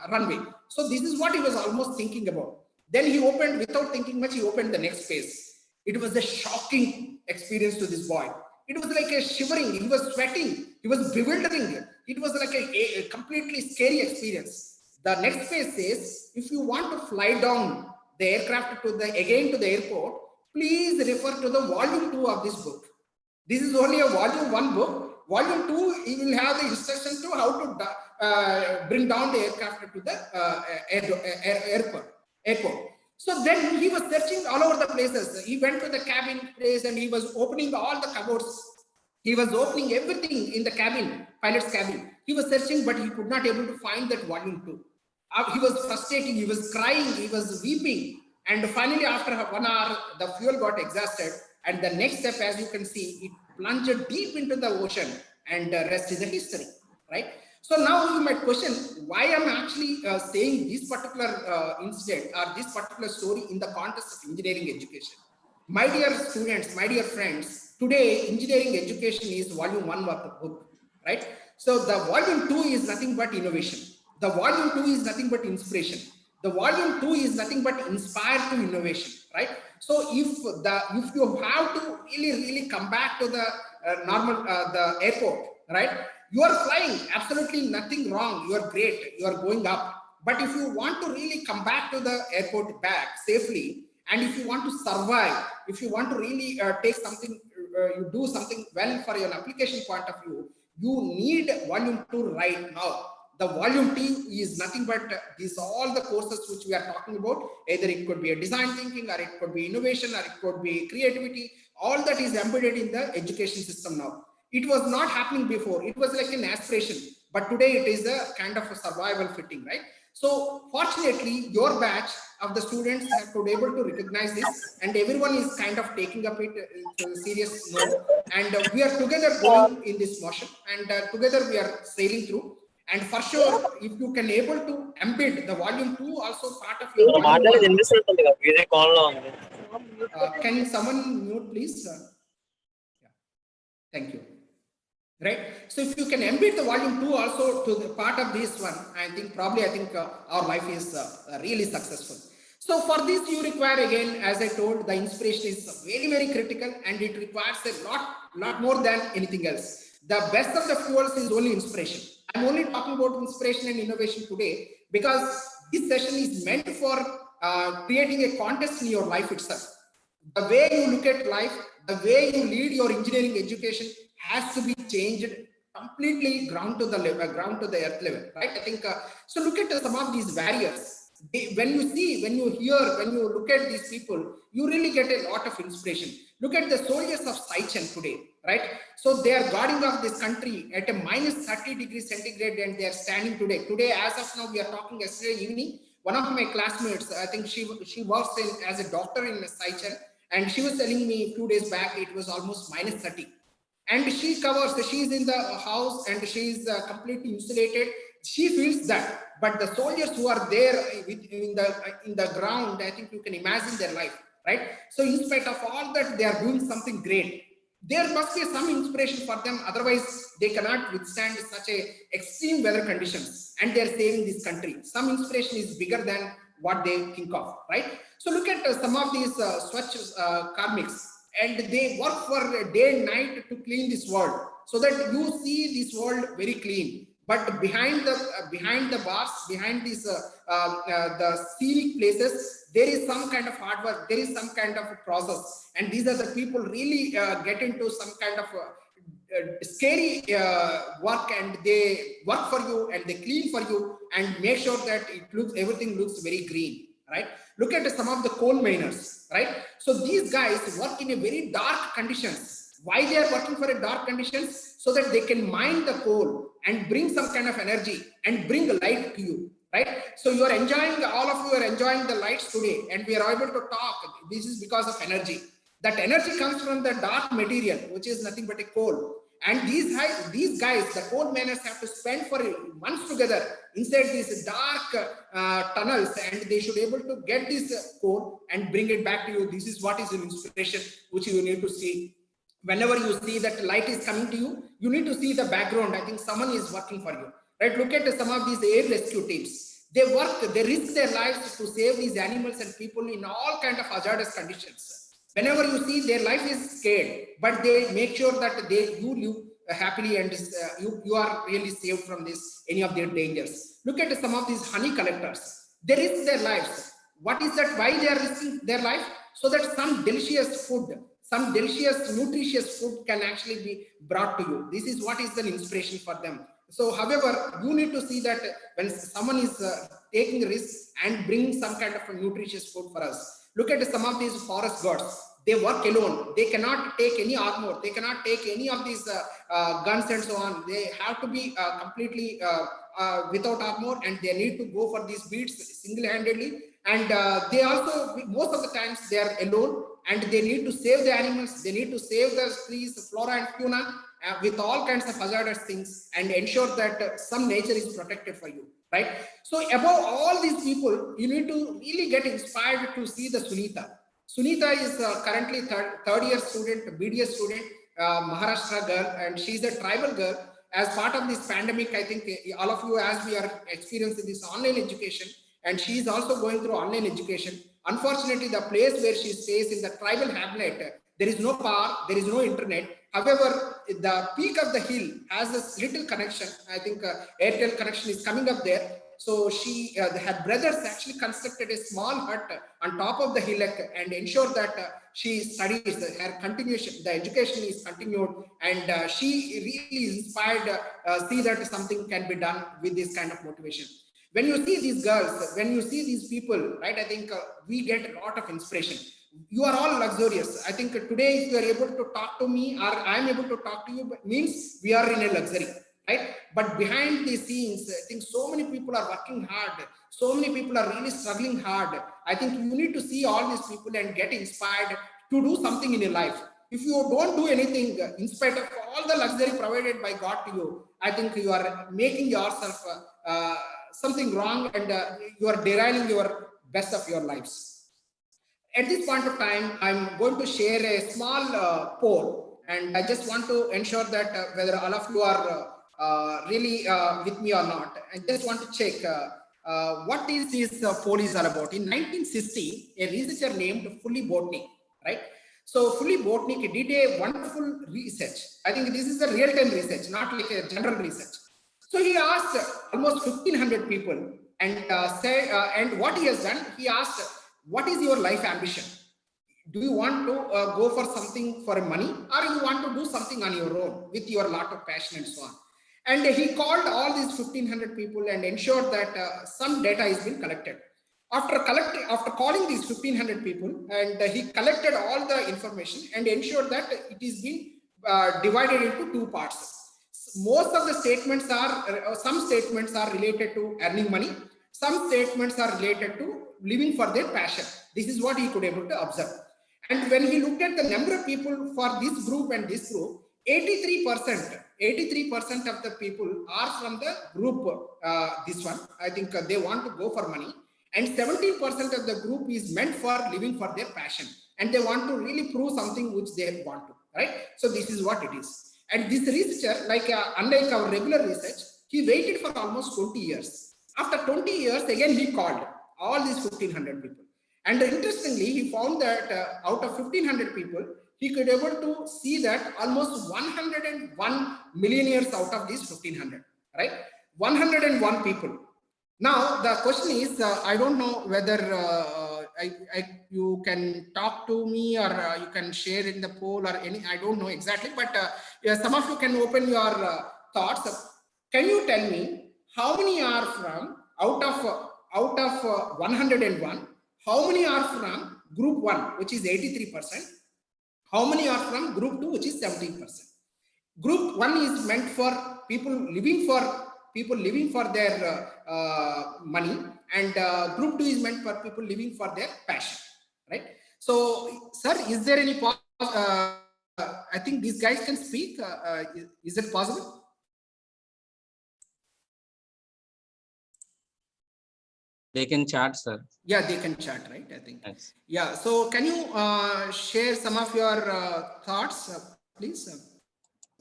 runway. So this is what he was almost thinking about. Then he opened, without thinking much, he opened the next phase. It was a shocking experience to this boy. It was like a shivering, he was sweating, he was bewildering. It was like a completely scary experience. The next phase says, if you want to fly down the aircraft to the airport, please refer to the volume 2 of this book. This is only a volume 1 book. Volume 2, he will have the instruction to how to bring down the aircraft to the airport. So then he was searching all over the places. He went to the cabin place and he was opening all the cupboards. He was opening everything in the cabin, pilot's cabin. He was searching, but he could not able to find that volume 2. He was frustrating, he was crying, he was weeping. And finally, after 1 hour, the fuel got exhausted. And the next step, as you can see, it plunged deep into the ocean, and the rest is a history, right? So now you might question why I'm actually saying this particular incident or this particular story in the context of engineering education. My dear students, my dear friends, today engineering education is volume 1 of the book, right? So the volume 2 is nothing but innovation. The volume 2 is nothing but inspiration. The volume 2 is nothing but inspire to innovation, right? So if you have to really come back to the the airport, right? You are flying, absolutely nothing wrong. You are great. You are going up. But if you want to really come back to the airport back safely, and if you want to survive, if you want to really take something you do something well for your application point of view, you need volume 2 right now. The volume T is nothing but these all the courses which we are talking about. Either it could be a design thinking, or it could be innovation, or it could be creativity. All that is embedded in the education system now. It was not happening before. It was like an aspiration, but today it is a kind of a survival fitting, right? So fortunately, your batch of the students have to be able to recognize this, and everyone is kind of taking up it to a serious note. And we are together going in this motion, and together we are sailing through. And for sure, if you can able to embed the volume 2 also part of your volume 1, can someone mute please? Yeah. Thank you. Right. So if you can embed the volume 2 also to the part of this one, I think our life is really successful. So for this you require, again, as I told, the inspiration is very, very critical, and it requires a lot more than anything else. The best of the fuels is only inspiration. I'm only talking about inspiration and innovation today because this session is meant for creating a contest in your life itself. The way you look at life, the way you lead your engineering education has to be changed completely ground to the earth level, right? I think so. Look at some of these barriers. When you see, when you hear, when you look at these people, you really get a lot of inspiration. Look at the soldiers of Saichen today, right? So they are guarding of this country at a minus 30 degrees centigrade, and they are standing today. Today, as of now, we are talking yesterday evening. One of my classmates, I think she works as a doctor in Saichen, and she was telling me 2 days back it was almost minus 30. And she covers, she's in the house and she's completely insulated. She feels that, but the soldiers who are there in the ground, I think you can imagine their life, right? So in spite of all that, they are doing something great. There must be some inspiration for them, otherwise they cannot withstand such a extreme weather conditions, and they are saving this country. Some inspiration is bigger than what they think of, right? So look at some of these Swachh karmics, and they work for day and night to clean this world, so that you see this world very clean. But behind the bars, behind these the scenic places, there is some kind of hard work, there is some kind of a process, and these are the people really get into some kind of scary work, and they work for you and they clean for you and make sure that everything looks very green, right? Look at some of the coal miners, right? So these guys work in a very dark conditions. Why they are working for a dark conditions? So that they can mine the coal and bring some kind of energy and bring light to you, right? So you are enjoying, all of you are enjoying the lights today, and we are able to talk. This is because of energy. That energy comes from the dark material, which is nothing but a coal. And these guys, the coal miners, have to spend for months together inside these dark tunnels, and they should be able to get this coal and bring it back to you. This is what is an inspiration which you need to see. Whenever you see that light is coming to you, you need to see the background. I think someone is working for you, right? Look at some of these air rescue teams. They risk their lives to save these animals and people in all kind of hazardous conditions. Whenever you see, their life is scared, but they make sure that you live happily, and you are really saved from any of their dangers. Look at some of these honey collectors. They risk their lives. What is that? Why they are risking their life? So that some delicious food, some delicious, nutritious food can actually be brought to you. This is what is the inspiration for them. So, however, you need to see that when someone is taking risks and bringing some kind of a nutritious food for us. Look at some of these forest guards. They work alone. They cannot take any armor. They cannot take any of these guns and so on. They have to be completely without armor, and they need to go for these beats single-handedly. And they also, most of the times, they are alone, and they need to save the animals. They need to save the trees, flora and fauna with all kinds of hazardous things, and ensure that some nature is protected for you, right? So above all these people, you need to really get inspired to see the Sunita. Sunita is currently third year student, BDS student, Maharashtra girl, and she's a tribal girl. As part of this pandemic, I think all of you, as we are experiencing this online education, and she is also going through online education. Unfortunately, the place where she stays in the tribal hamlet, there is no power, there is no internet. However, the peak of the hill has a little connection. I think Airtel connection is coming up there. So she, her brothers actually constructed a small hut on top of the hillock and ensure that she studies, her continuation, the education is continued, and she really is inspired, see that something can be done with this kind of motivation. When you see these girls, when you see these people, right, I think we get a lot of inspiration. You are all luxurious. I think today, if you are able to talk to me or I am able to talk to you, means we are in a luxury, right? But behind the scenes, I think so many people are working hard. So many people are really struggling hard. I think you need to see all these people and get inspired to do something in your life. If you don't do anything, in spite of all the luxury provided by God to you, I think you are making yourself something wrong, and you are derailing your best of your lives. At this point of time, I'm going to share a small poll, and I just want to ensure that whether all of you are really with me or not. I just want to check what is this poll is all about. In 1960, a researcher named Fully Botnick, right? So Fully Botnick did a wonderful research. I think this is a real-time research, not like a general research. So he asked almost 1,500 people, and what he has done, he asked, what is your life ambition? Do you want to go for something for money, or you want to do something on your own with your lot of passion and so on? And he called all these 1,500 people and ensured that some data is being collected. After calling these 1,500 people, and he collected all the information and ensured that it is being divided into two parts. Most of the statements are, some statements are related to earning money. Some statements are related to living for their passion. This is what he could able to observe. And when he looked at the number of people for this group and this group, 83% of the people are from the group, this one. I think they want to go for money. And 17% of the group is meant for living for their passion. And they want to really prove something which they want to, right? So this is what it is. And this researcher, like unlike our regular research, he waited for almost 20 years. After 20 years, again, he called all these 1,500 people. And interestingly, he found that out of 1,500 people, he could able to see that almost 101 millionaires out of these 1,500, right? 101 people. Now, the question is, I don't know whether you can talk to me, or you can share in the poll or any, I don't know exactly, but yeah, some of you can open your thoughts. Can you tell me how many are from, out of 101, how many are from group 1, which is 83%? How many are from group 2, which is 17%? Group 1 is meant for people living for their money, and group 2 is meant for people living for their passion, right? So, sir, is there any I think these guys can speak. Is it possible? They can chat, sir. Yeah, they can chat, right? I think. Yes. Yeah. So, can you share some of your thoughts, please?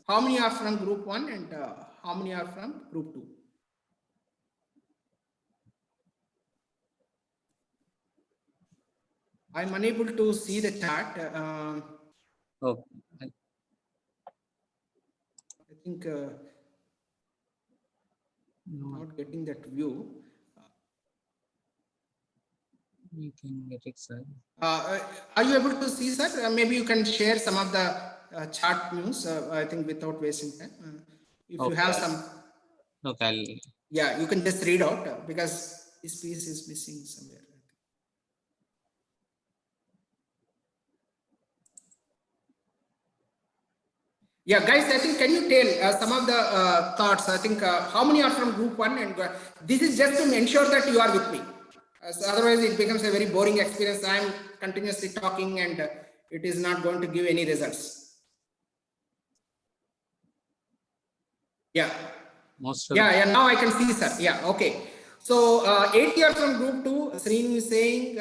How many are from group 1 and how many are from group 2? I'm unable to see the chat. Oh, I think not getting that view. you can get it, sir. Are you able to see, sir? Maybe you can share some of the chat news, I think, without wasting time. If Okay. you have some. Okay. Yeah, you can just read out because this piece is missing somewhere. Yeah, guys, I think, can you tell some of the thoughts? I think how many are from group 1, and this is just to ensure that you are with me. So otherwise, it becomes a very boring experience. I'm continuously talking, and it is not going to give any results. Yeah. Yeah, now I can see, sir. Yeah, okay. So 8 years from group 2, Srinu is saying,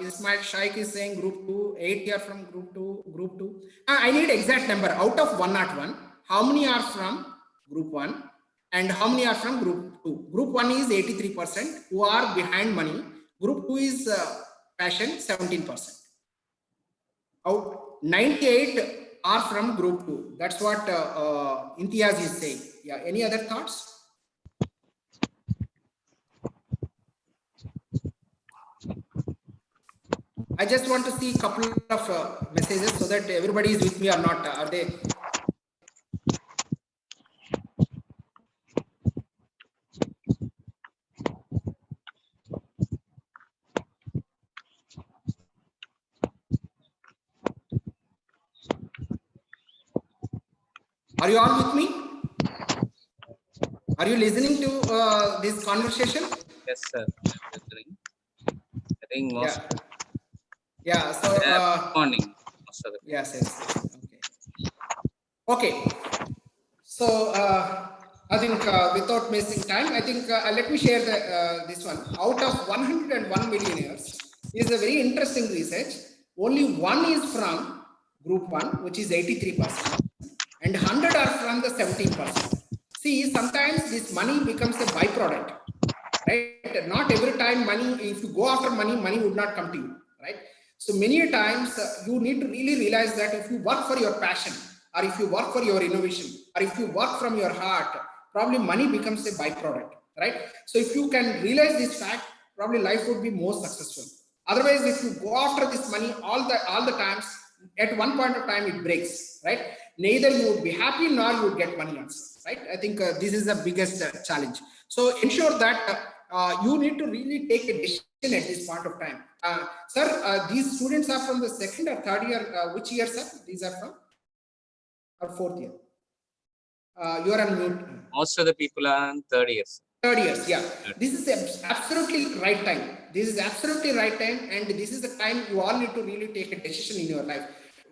Ismail Shaikh is saying group 2, 8 years from group 2. I need exact number. Out of 101, how many are from group 1 and how many are from group 2? Group 1 is 83% who are behind money. Group 2 is passion, 17%. Out 98 are from group 2. That's what Imtiaz is saying. Yeah, any other thoughts? I just want to see a couple of messages so that everybody is with me or not. Are they? Are you all with me? Are you listening to this conversation? Yes, sir. I think most. Yeah. So Responding most of the time. yes. Okay. So I think without wasting time, I think let me share this one. Out of 101 millionaires, is a very interesting research. Only one is from group one, which is 83%, and 100 are from the 17%. See, sometimes this money becomes a byproduct, right? Not every time money, if you go after money, money would not come to you, right? So many times you need to really realize that if you work for your passion, or if you work for your innovation, or if you work from your heart, probably money becomes a byproduct, right? So if you can realize this fact, probably life would be more successful. Otherwise, if you go after this money all the times, at one point of time it breaks, right? Neither you would be happy nor you would get money also, right? I think this is the biggest challenge. So ensure that you need to really take a decision at this point of time. Sir, these students are from the second or third year. Which year, sir? These are from? Or fourth year? You are on mute. Most of the people are in third years. Third years, yeah. This is absolutely right time. This is absolutely right time, and this is the time you all need to really take a decision in your life.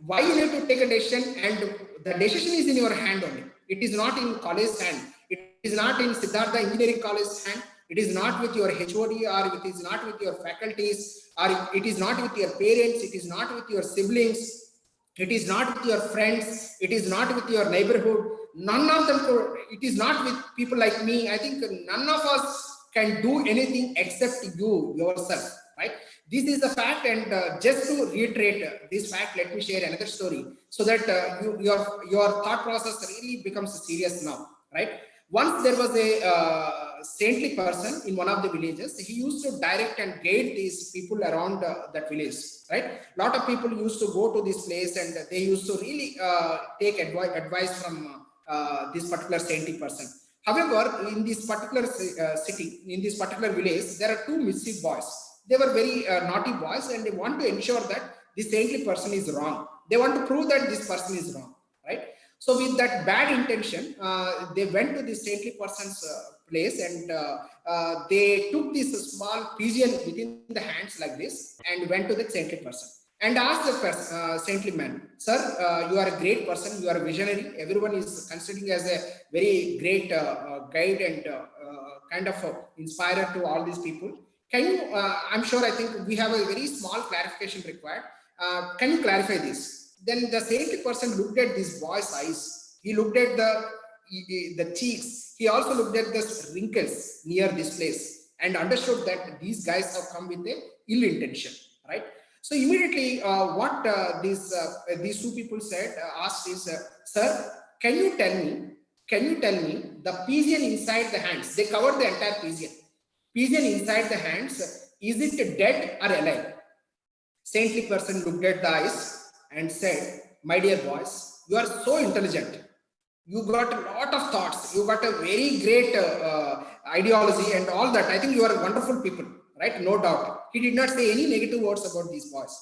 Why you need to take a decision, and the decision is in your hand only. It is not in college hand. It is not in Siddhartha Engineering College hand. It is not with your HOD, or it is not with your faculties, or it is not with your parents. It is not with your siblings. It is not with your friends. It is not with your neighborhood. None of them could, it is not with people like me. I think none of us can do anything except you yourself, right? This is the fact. And just to reiterate this fact, let me share another story so that your thought process really becomes serious now, right? Once there was a saintly person in one of the villages. He used to direct and guide these people around that village, right? A lot of people used to go to this place, and they used to really take advice from this particular saintly person. However, in this particular city, in this particular village, there are two mischief boys. They were very naughty boys, and they want to ensure that this saintly person is wrong. They want to prove that this person is wrong, right? So with that bad intention, they went to this saintly person's place, and they took this small pigeon within the hands like this and went to the saintly person and asked the saintly man, sir, you are a great person, you are a visionary, everyone is considering as a very great guide and kind of inspirer to all these people. Can you, I'm sure, I think we have a very small clarification required. Can you clarify this? Then the saintly person looked at this boy's eyes. He looked at the cheeks. He also looked at the wrinkles near this place and understood that these guys have come with a ill intention, right? So immediately, what these two people said, asked is, sir, can you tell me the pigeon inside the hands? They covered the entire pigeon. Pigeon inside the hands, is it dead or alive? Saintly person looked at the eyes and said, my dear boys, you are so intelligent. You got a lot of thoughts. You got a very great ideology and all that. I think you are wonderful people, right? No doubt. He did not say any negative words about these boys.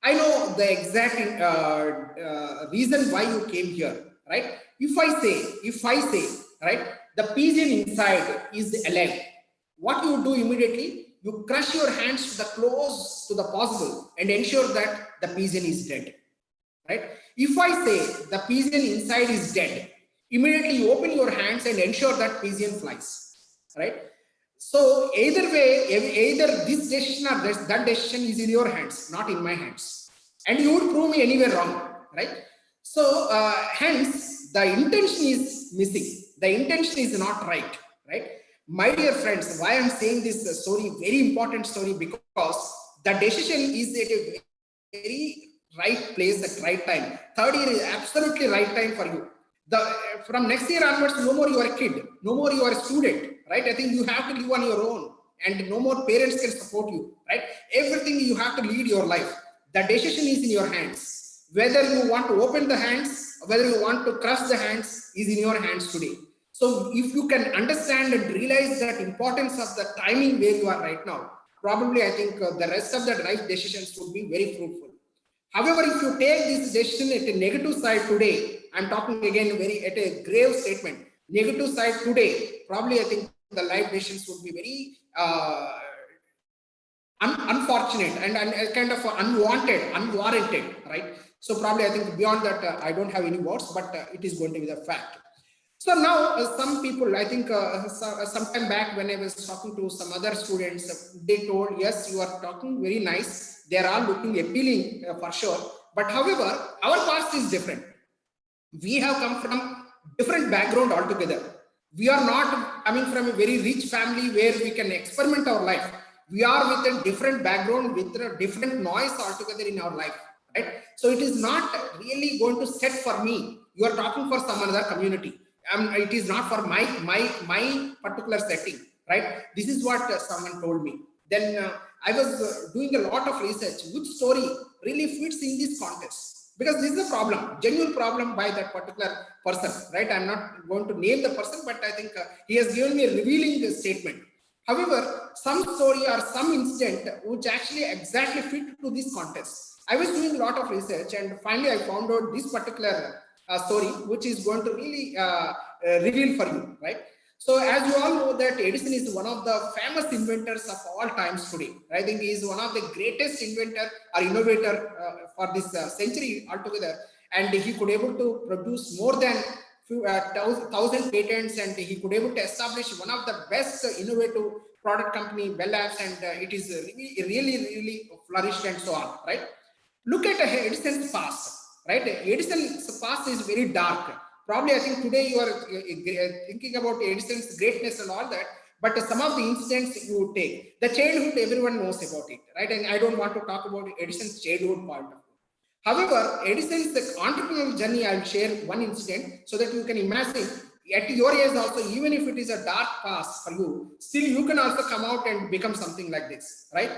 I know the exact reason why you came here, right? If I say, right, the pigeon inside is alive, what you do immediately, you crush your hands to the close to the possible and ensure that the pigeon is dead, right? If I say the pigeon inside is dead, immediately you open your hands and ensure that pigeon flies, right? So either way, either this decision or that decision is in your hands, not in my hands, and you would prove me anywhere wrong, right? So hence the intention is missing. The intention is not right, right? My dear friends, why I'm saying this story, very important story, because the decision is at a very right place at right time. Third year is absolutely right time for you. From next year onwards, no more you are a kid, no more you are a student, right? I think you have to live on your own. and no more parents can support you, right? Everything you have to lead your life. The decision is in your hands. Whether you want to open the hands, whether you want to crush the hands is in your hands today. So if you can understand and realize that importance of the timing where you are right now, probably I think the rest of the life decisions would be very fruitful. However, if you take this decision at a negative side today, I'm talking again very at a grave statement, negative side today, probably I think the life decisions would be very unfortunate and kind of unwanted, unwarranted, right? So probably I think beyond that, I don't have any words, but it is going to be the fact. So now some people, I think sometime back when I was talking to some other students, they told, yes, you are talking very nice. They are all looking appealing for sure. But however, our past is different. We have come from different background altogether. We are not coming from a very rich family where we can experiment our life. We are with a different background, with a different noise altogether in our life, right? So it is not really going to set for me. You are talking for some other community. It is not for my particular setting, right? This is what someone told me. Then I was doing a lot of research. Which story really fits in this context? Because this is a problem, genuine problem by that particular person, right? I'm not going to name the person, but I think he has given me a revealing statement. However, some story or some incident which actually exactly fit to this context. I was doing a lot of research and finally I found out this particular story, which is going to really reveal for you, right? So as you all know that Edison is one of the famous inventors of all times today. I think he is one of the greatest inventor or innovator for this century altogether. And he could able to produce more than thousand patents, and he could able to establish one of the best innovative product company, Bell Labs, and it is really flourished and so on, right? Look at Edison's past, right? Edison's past is very dark. Probably I think today you are thinking about Edison's greatness and all that, but some of the incidents you would take, the childhood, everyone knows about it, right? And I don't want to talk about Edison's childhood point of view. However, Edison's entrepreneurial journey, I'll share one incident so that you can imagine at your age also, even if it is a dark past for you, still you can also come out and become something like this, right?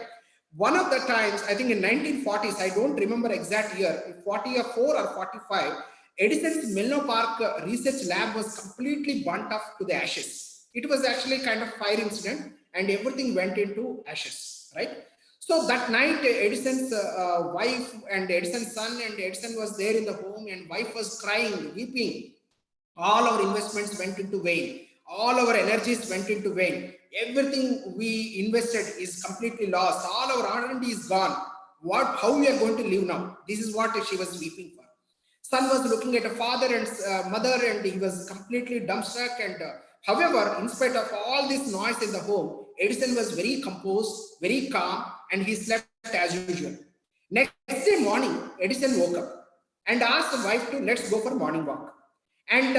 One of the times, I think in 1940s, I don't remember exact year, 44 or 45, Edison's Menlo Park research lab was completely burnt off to the ashes. It was actually kind of fire incident and everything went into ashes, right? So that night, Edison's wife and Edison's son and Edison was there in the home and wife was crying, weeping. All our investments went into vain. All our energies went into vain. Everything we invested is completely lost. All our R&D is gone. How we are going to live now? This is what she was weeping for. Son was looking at a father and mother and he was completely dumbstruck. And however, in spite of all this noise in the home, Edison was very composed, very calm, and he slept as usual. Next day morning, Edison woke up and asked the wife to let's go for morning walk. And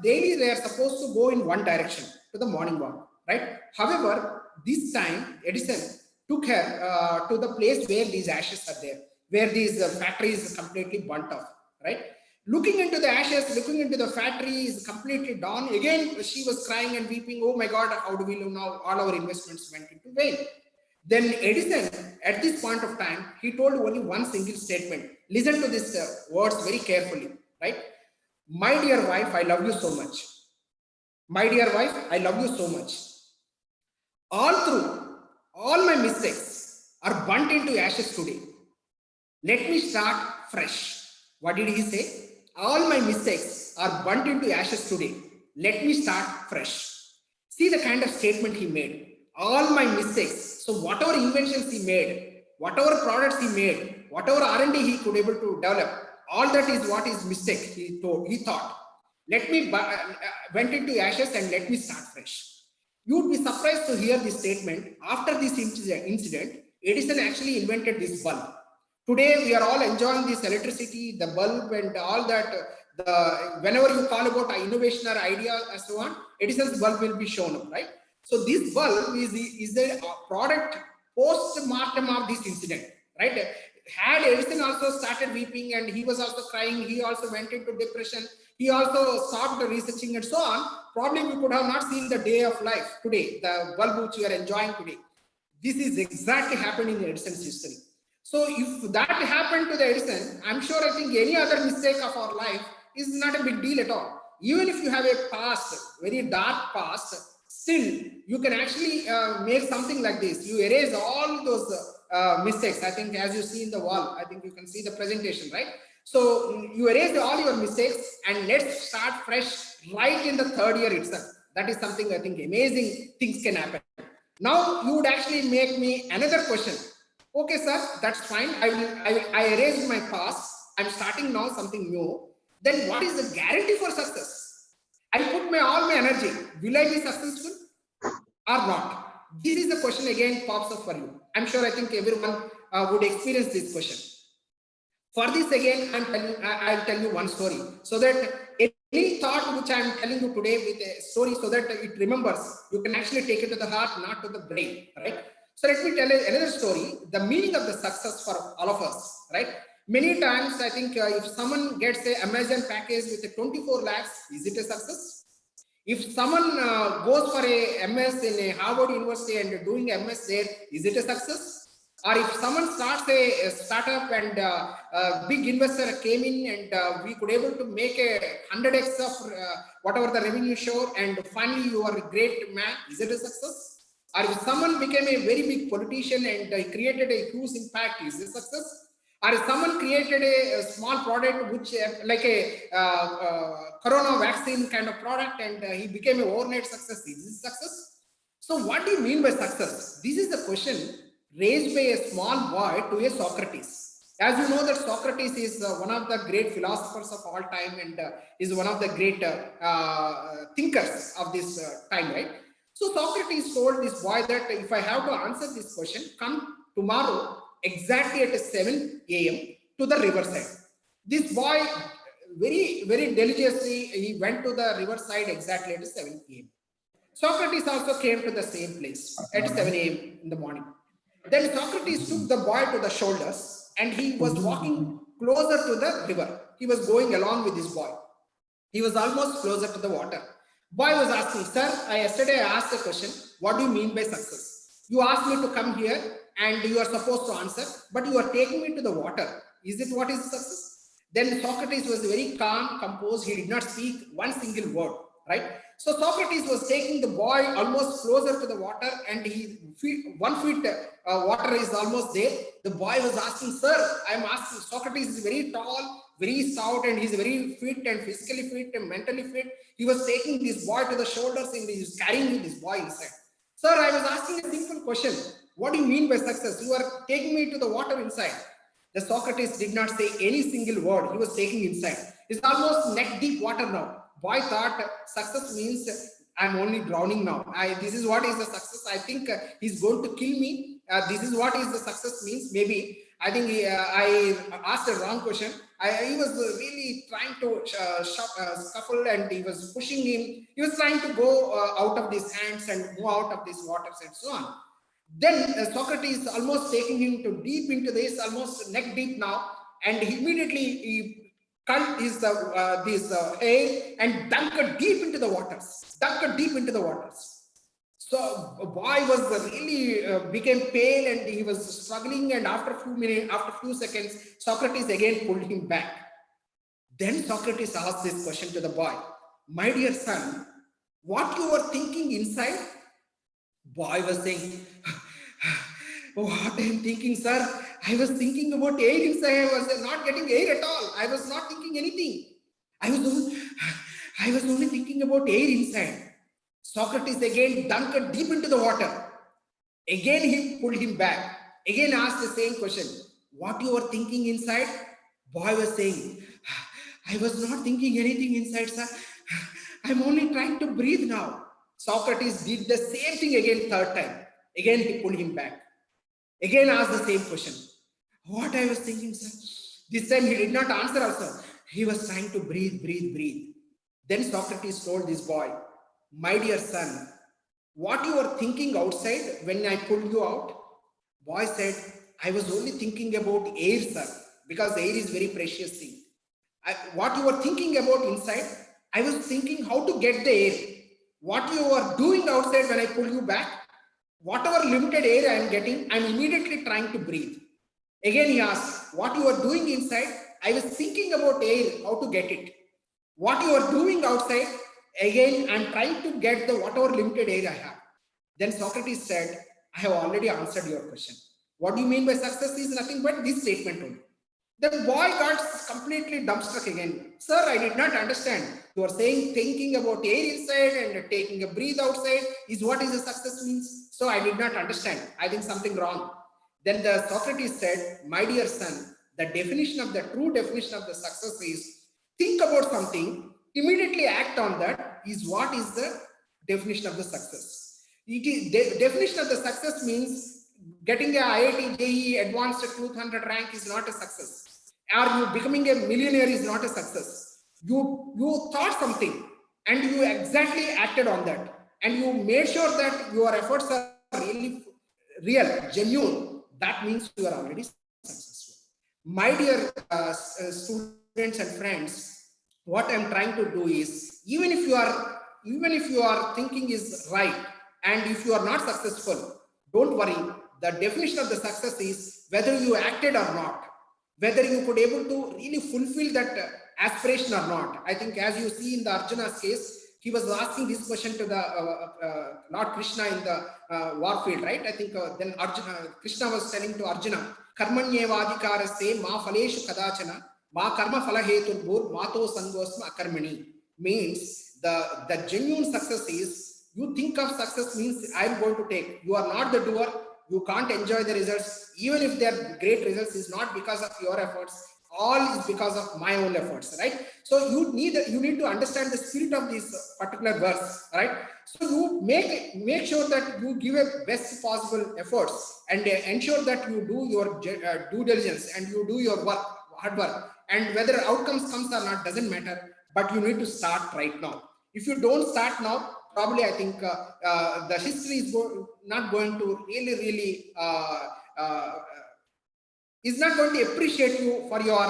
daily they are supposed to go in one direction to the morning walk, right? However, this time Edison took her to the place where these ashes are there, where these factories completely burnt off, right? Looking into the ashes, looking into the factory is completely down. Again, she was crying and weeping. Oh my God, how do we live now? All our investments went into vain. Then Edison, at this point of time, he told only one single statement. Listen to these words very carefully, right? My dear wife, I love you so much. My dear wife, I love you so much. All my mistakes are burnt into ashes today. Let me start fresh. What did he say? All my mistakes are burnt into ashes today. Let me start fresh. See the kind of statement he made. All my mistakes. So whatever inventions he made, whatever products he made, whatever R&D he could able to develop, all that is what is mistake, he thought. Let me went into ashes and let me start fresh. You would be surprised to hear this statement. After this incident, Edison actually invented this bulb. Today, we are all enjoying this electricity, the bulb and all that. Whenever you call about innovation or idea and so on, Edison's bulb will be shown up, right? So this bulb is a product post-mortem of this incident, right? Had Edison also started weeping and he was also crying, he also went into depression, he also stopped researching and so on, probably we could have not seen the day of life today, the bulb which we are enjoying today. This is exactly happened in Edison's history. So if that happened to the Edison, I'm sure I think any other mistake of our life is not a big deal at all. Even if you have a past, very dark past, still you can actually make something like this. You erase all those mistakes. I think as you see in the wall, I think you can see the presentation, right? So you erase all your mistakes and let's start fresh right in the third year itself. That is something I think amazing things can happen. Now you would actually make me another question. Okay, sir, that's fine. I erased my past. I'm starting now something new. Then what is the guarantee for success? I put all my energy. Will I be successful or not? This is the question again pops up for you. I'm sure I think everyone would experience this question. For this again, I'll tell you one story so that any thought which I'm telling you today with a story so that it remembers, you can actually take it to the heart, not to the brain, right? So let me tell you another story, the meaning of the success for all of us, right? Many times, I think if someone gets a Amazon package with a 24 lakhs, is it a success? If someone goes for a MS in a Harvard University and doing MS there, is it a success? Or if someone starts a startup and a big investor came in and we could able to make a 100x of whatever the revenue show and finally you are a great man, is it a success? Or if someone became a very big politician and created a huge impact, is it a success? Or if someone created a small product which like a corona vaccine kind of product and he became an overnight success, is it success? So what do you mean by success? This is the question raised by a small boy to a Socrates. As you know that Socrates is one of the great philosophers of all time and is one of the great thinkers of this time, right? So Socrates told this boy that if I have to answer this question, come tomorrow exactly at 7 a.m. to the riverside. This boy very diligently, he went to the riverside exactly at 7 a.m. Socrates also came to the same place at 7 a.m. in the morning. Then Socrates took the boy to the shoulders and he was walking closer to the river. He was going along with this boy. He was almost closer to the water. Boy was asking, sir, yesterday I asked a question, what do you mean by success? You asked me to come here and you are supposed to answer, but you are taking me to the water. Is it what is success? Then Socrates was very calm, composed. He did not speak one single word, right? So Socrates was taking the boy almost closer to the water and 1 feet water is almost there. The boy was asking, sir, I'm asking, Socrates is very tall, very stout and he's very fit and physically fit and mentally fit. He was taking this boy to the shoulders and he was carrying this boy inside. Sir, I was asking a simple question. What do you mean by success? You are taking me to the water inside. The Socrates did not say any single word. He was taking inside. It's almost neck deep water now. Boy thought success means I'm only drowning now. This is what is the success. I think he's going to kill me. This is what is the success means. Maybe I think I asked a wrong question. He was really trying to scuffle and he was pushing him. He was trying to go out of these hands and move out of these waters and so on. Then Socrates almost taking him to deep into this, almost neck deep now, and immediately he cut his hair and dunked deep into the waters. Dunked deep into the waters. So a boy was really became pale and he was struggling. And after a few minutes, after a few seconds, Socrates again pulled him back. Then Socrates asked this question to the boy: "My dear son, what you were thinking inside?" Boy was saying, "What I am thinking, sir? I was thinking about air inside. I was not getting air at all. I was not thinking anything. I was only thinking about air inside." Socrates again dunked deep into the water. Again he pulled him back. Again asked the same question: "What you were thinking inside?" Boy was saying, "I was not thinking anything inside, sir. I'm only trying to breathe now." Socrates did the same thing again, third time. Again he pulled him back. Again asked the same question: "What I was thinking, sir?" This time he did not answer also. He was trying to breathe. Then Socrates told this boy: "My dear son, what you were thinking outside when I pulled you out?" Boy said, "I was only thinking about air, sir, because air is very precious thing." What you were thinking about inside, I was thinking how to get the air. What you were doing outside when I pull you back, whatever limited air I am getting, I'm immediately trying to breathe. Again, he asked, what you are doing inside, I was thinking about air, how to get it. What you are doing outside, again, I'm trying to get the whatever limited air I have. Then Socrates said, I have already answered your question. What do you mean by success is nothing but this statement only. The boy got completely dumbstruck again. Sir, I did not understand. You are saying thinking about air inside and taking a breathe outside is what is a success means. So I did not understand. I think something wrong. Then the Socrates said, my dear son, the definition of the true definition of the success is think about something, immediately act on that is what is the definition of the success. It is definition of the success means getting a IIT JEE advanced 200 rank is not a success. Or you becoming a millionaire is not a success. You thought something and you exactly acted on that, and you made sure that your efforts are really real, genuine. That means you are already successful. My dear students and friends, what I'm trying to do is, even if you are thinking is right, and if you are not successful, don't worry. The definition of the success is whether you acted or not, whether you could able to really fulfill that aspiration or not. I think as you see in the Arjuna's case, he was asking this question to the Lord Krishna in the war field, right? I think then Krishna was telling to Arjuna, Karmanyevadhikaraste ma phaleshu kadachana ma karma phalaheturbhur mato sangosma akarmani. Means the genuine success is, you think of success means I am going to take. You are not the doer. You can't enjoy the results. Even if they are great results, is not because of your efforts. All is because of my own efforts, right? So you need to understand the spirit of this particular verse, right? So you make sure that you give a best possible efforts, and ensure that you do your due diligence, and you do your work, hard work, and whether outcomes comes or not doesn't matter, but you need to start right now. If you don't start now, probably I think the history is not going to really is not going to appreciate you for your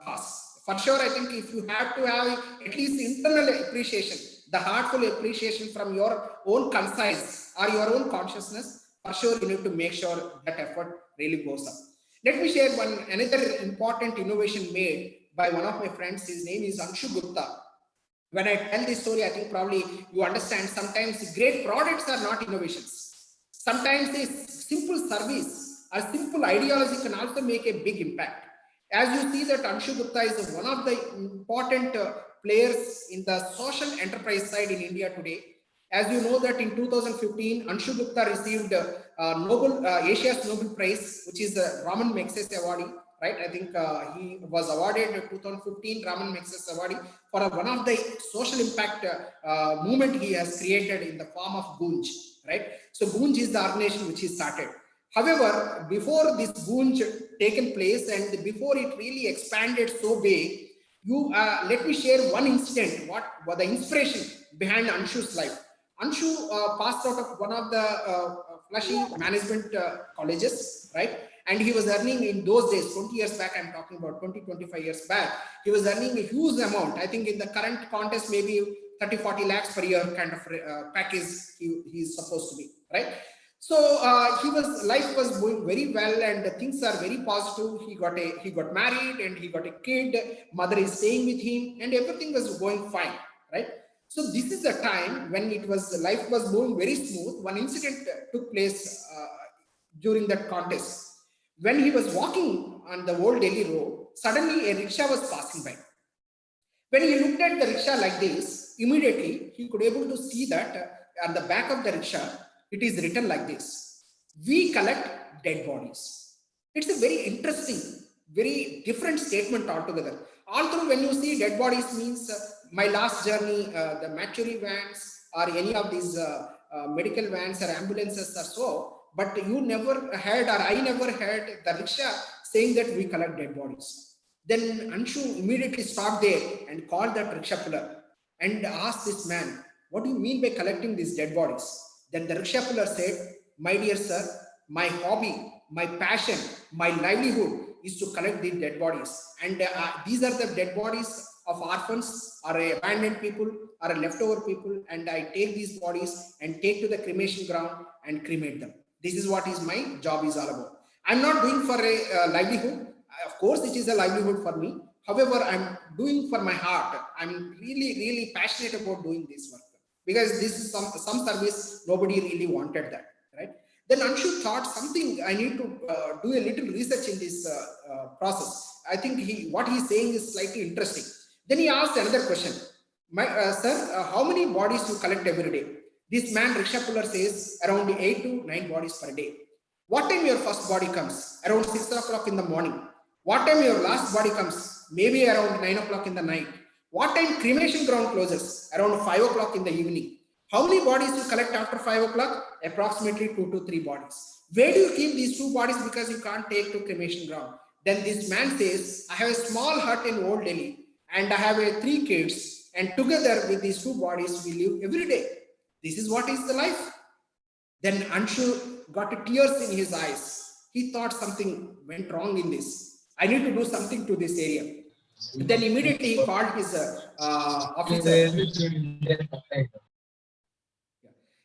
past. For sure, I think if you have to have at least internal appreciation, the heartful appreciation from your own conscience or your own consciousness, for sure you need to make sure that effort really goes up. Let me share another important innovation made by one of my friends. His name is Anshu Gupta. When I tell this story, I think probably you understand sometimes great products are not innovations. Sometimes a simple service or simple ideology can also make a big impact. As you see that Anshu Gupta is one of the important players in the social enterprise side in India today. As you know that in 2015, Anshu Gupta received Asia's Nobel Prize, which is the Raman Magsaysay Award, right? I think he was awarded 2015 Raman Magsaysay Award for one of the social impact movement he has created in the form of Gunj, right? So Gunj is the organization which he started. However, before this Gunj taken place and before it really expanded so big, let me share one incident, what was the inspiration behind Anshu's life. Anshu passed out of one of the flashy management colleges, right? And he was earning in those days, 20 years back, I'm talking about 25 years back, he was earning a huge amount. I think in the current contest, maybe 30-40 lakhs per year kind of package he's supposed to be, right? So life was going very well, and things are very positive. He got married and he got a kid. Mother is staying with him, and everything was going fine, right? So this is the time when life was going very smooth. One incident took place during that contest. When he was walking on the old Delhi road, suddenly a rickshaw was passing by. When he looked at the rickshaw like this, immediately he could able to see that at the back of the rickshaw, it is written like this: we collect dead bodies. It's a very interesting, very different statement altogether. Although when you see dead bodies means my last journey, the mortuary vans or any of these medical vans or ambulances or so, but you never heard, or I never heard the rickshaw saying that we collect dead bodies. Then Anshu immediately stopped there and called that rickshaw puller and asked this man, what do you mean by collecting these dead bodies? Then the rickshaw puller said, my dear sir, my hobby, my passion, my livelihood is to collect the dead bodies. And these are the dead bodies of orphans or abandoned people or leftover people. And I take these bodies and take to the cremation ground and cremate them. This is what is my job is all about. I'm not doing for a livelihood. Of course, it is a livelihood for me. However, I'm doing for my heart. I'm really passionate about doing this work because this is some service nobody really wanted that, right? Then Anshu thought something I need to do a little research in this process. I think what he's saying is slightly interesting. Then he asked another question. Sir, how many bodies you collect every day? This man, rickshaw puller, says around 8 to 9 bodies per day. What time your first body comes? Around 6 o'clock in the morning. What time your last body comes? Maybe around 9 o'clock in the night. What time cremation ground closes? Around 5 o'clock in the evening. How many bodies you collect after 5 o'clock? Approximately 2 to 3 bodies. Where do you keep these 2 bodies because you can't take to cremation ground? Then this man says, I have a small hut in Old Delhi and I have 3 kids, and together with these 2 bodies we live every day. This is what is the life. Then Anshu got tears in his eyes. He thought something went wrong in this. I need to do something to this area. Then immediately he called his officer.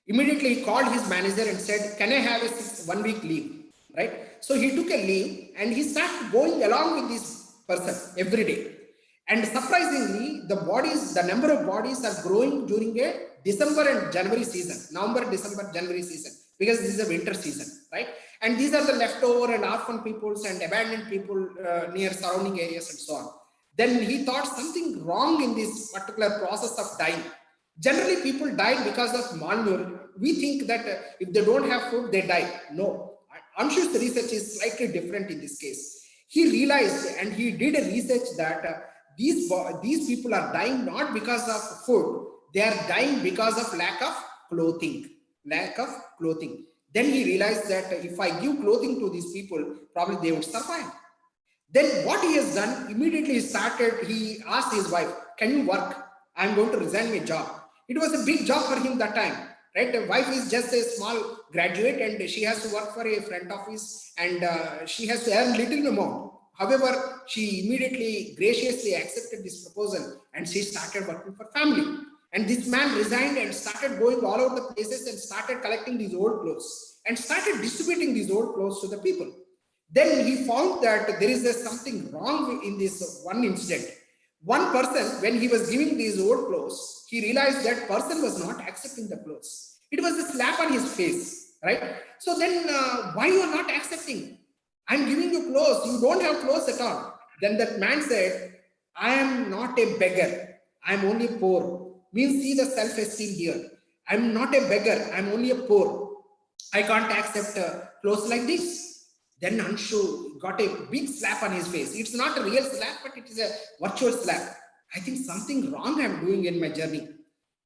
Immediately he called his manager and said, can I have a 1 week leave? Right? So he took a leave and he started going along with this person every day. And surprisingly, the number of bodies are growing during a December and January season, November, December, January season, because this is a winter season, right? And these are the leftover and orphan peoples and abandoned people near surrounding areas and so on. Then he thought something wrong in this particular process of dying. Generally, people die because of malnourishment. We think that if they don't have food, they die. No, Anshu's research is slightly different in this case. He realized and he did a research that these people are dying not because of food, they are dying because of lack of clothing. Then he realized that if I give clothing to these people, probably they would survive. Then what he has done, immediately he asked his wife, can you work? I'm going to resign my job. It was a big job for him that time, right? The wife is just a small graduate and she has to work for a front office and she has to earn little amount. However, she immediately graciously accepted this proposal and she started working for family. And this man resigned and started going all over the places and started collecting these old clothes and started distributing these old clothes to the people. Then he found that there is something wrong in this one incident. One person, when he was giving these old clothes, he realized that person was not accepting the clothes. It was a slap on his face, right? So then why you are not accepting? I'm giving you clothes. You don't have clothes at all. Then that man said, I am not a beggar. I'm only poor. Means see the self-esteem here. I'm not a beggar. I'm only a poor. I can't accept clothes like this. Then Anshu got a big slap on his face. It's not a real slap, but it is a virtual slap. I think something wrong I'm doing in my journey.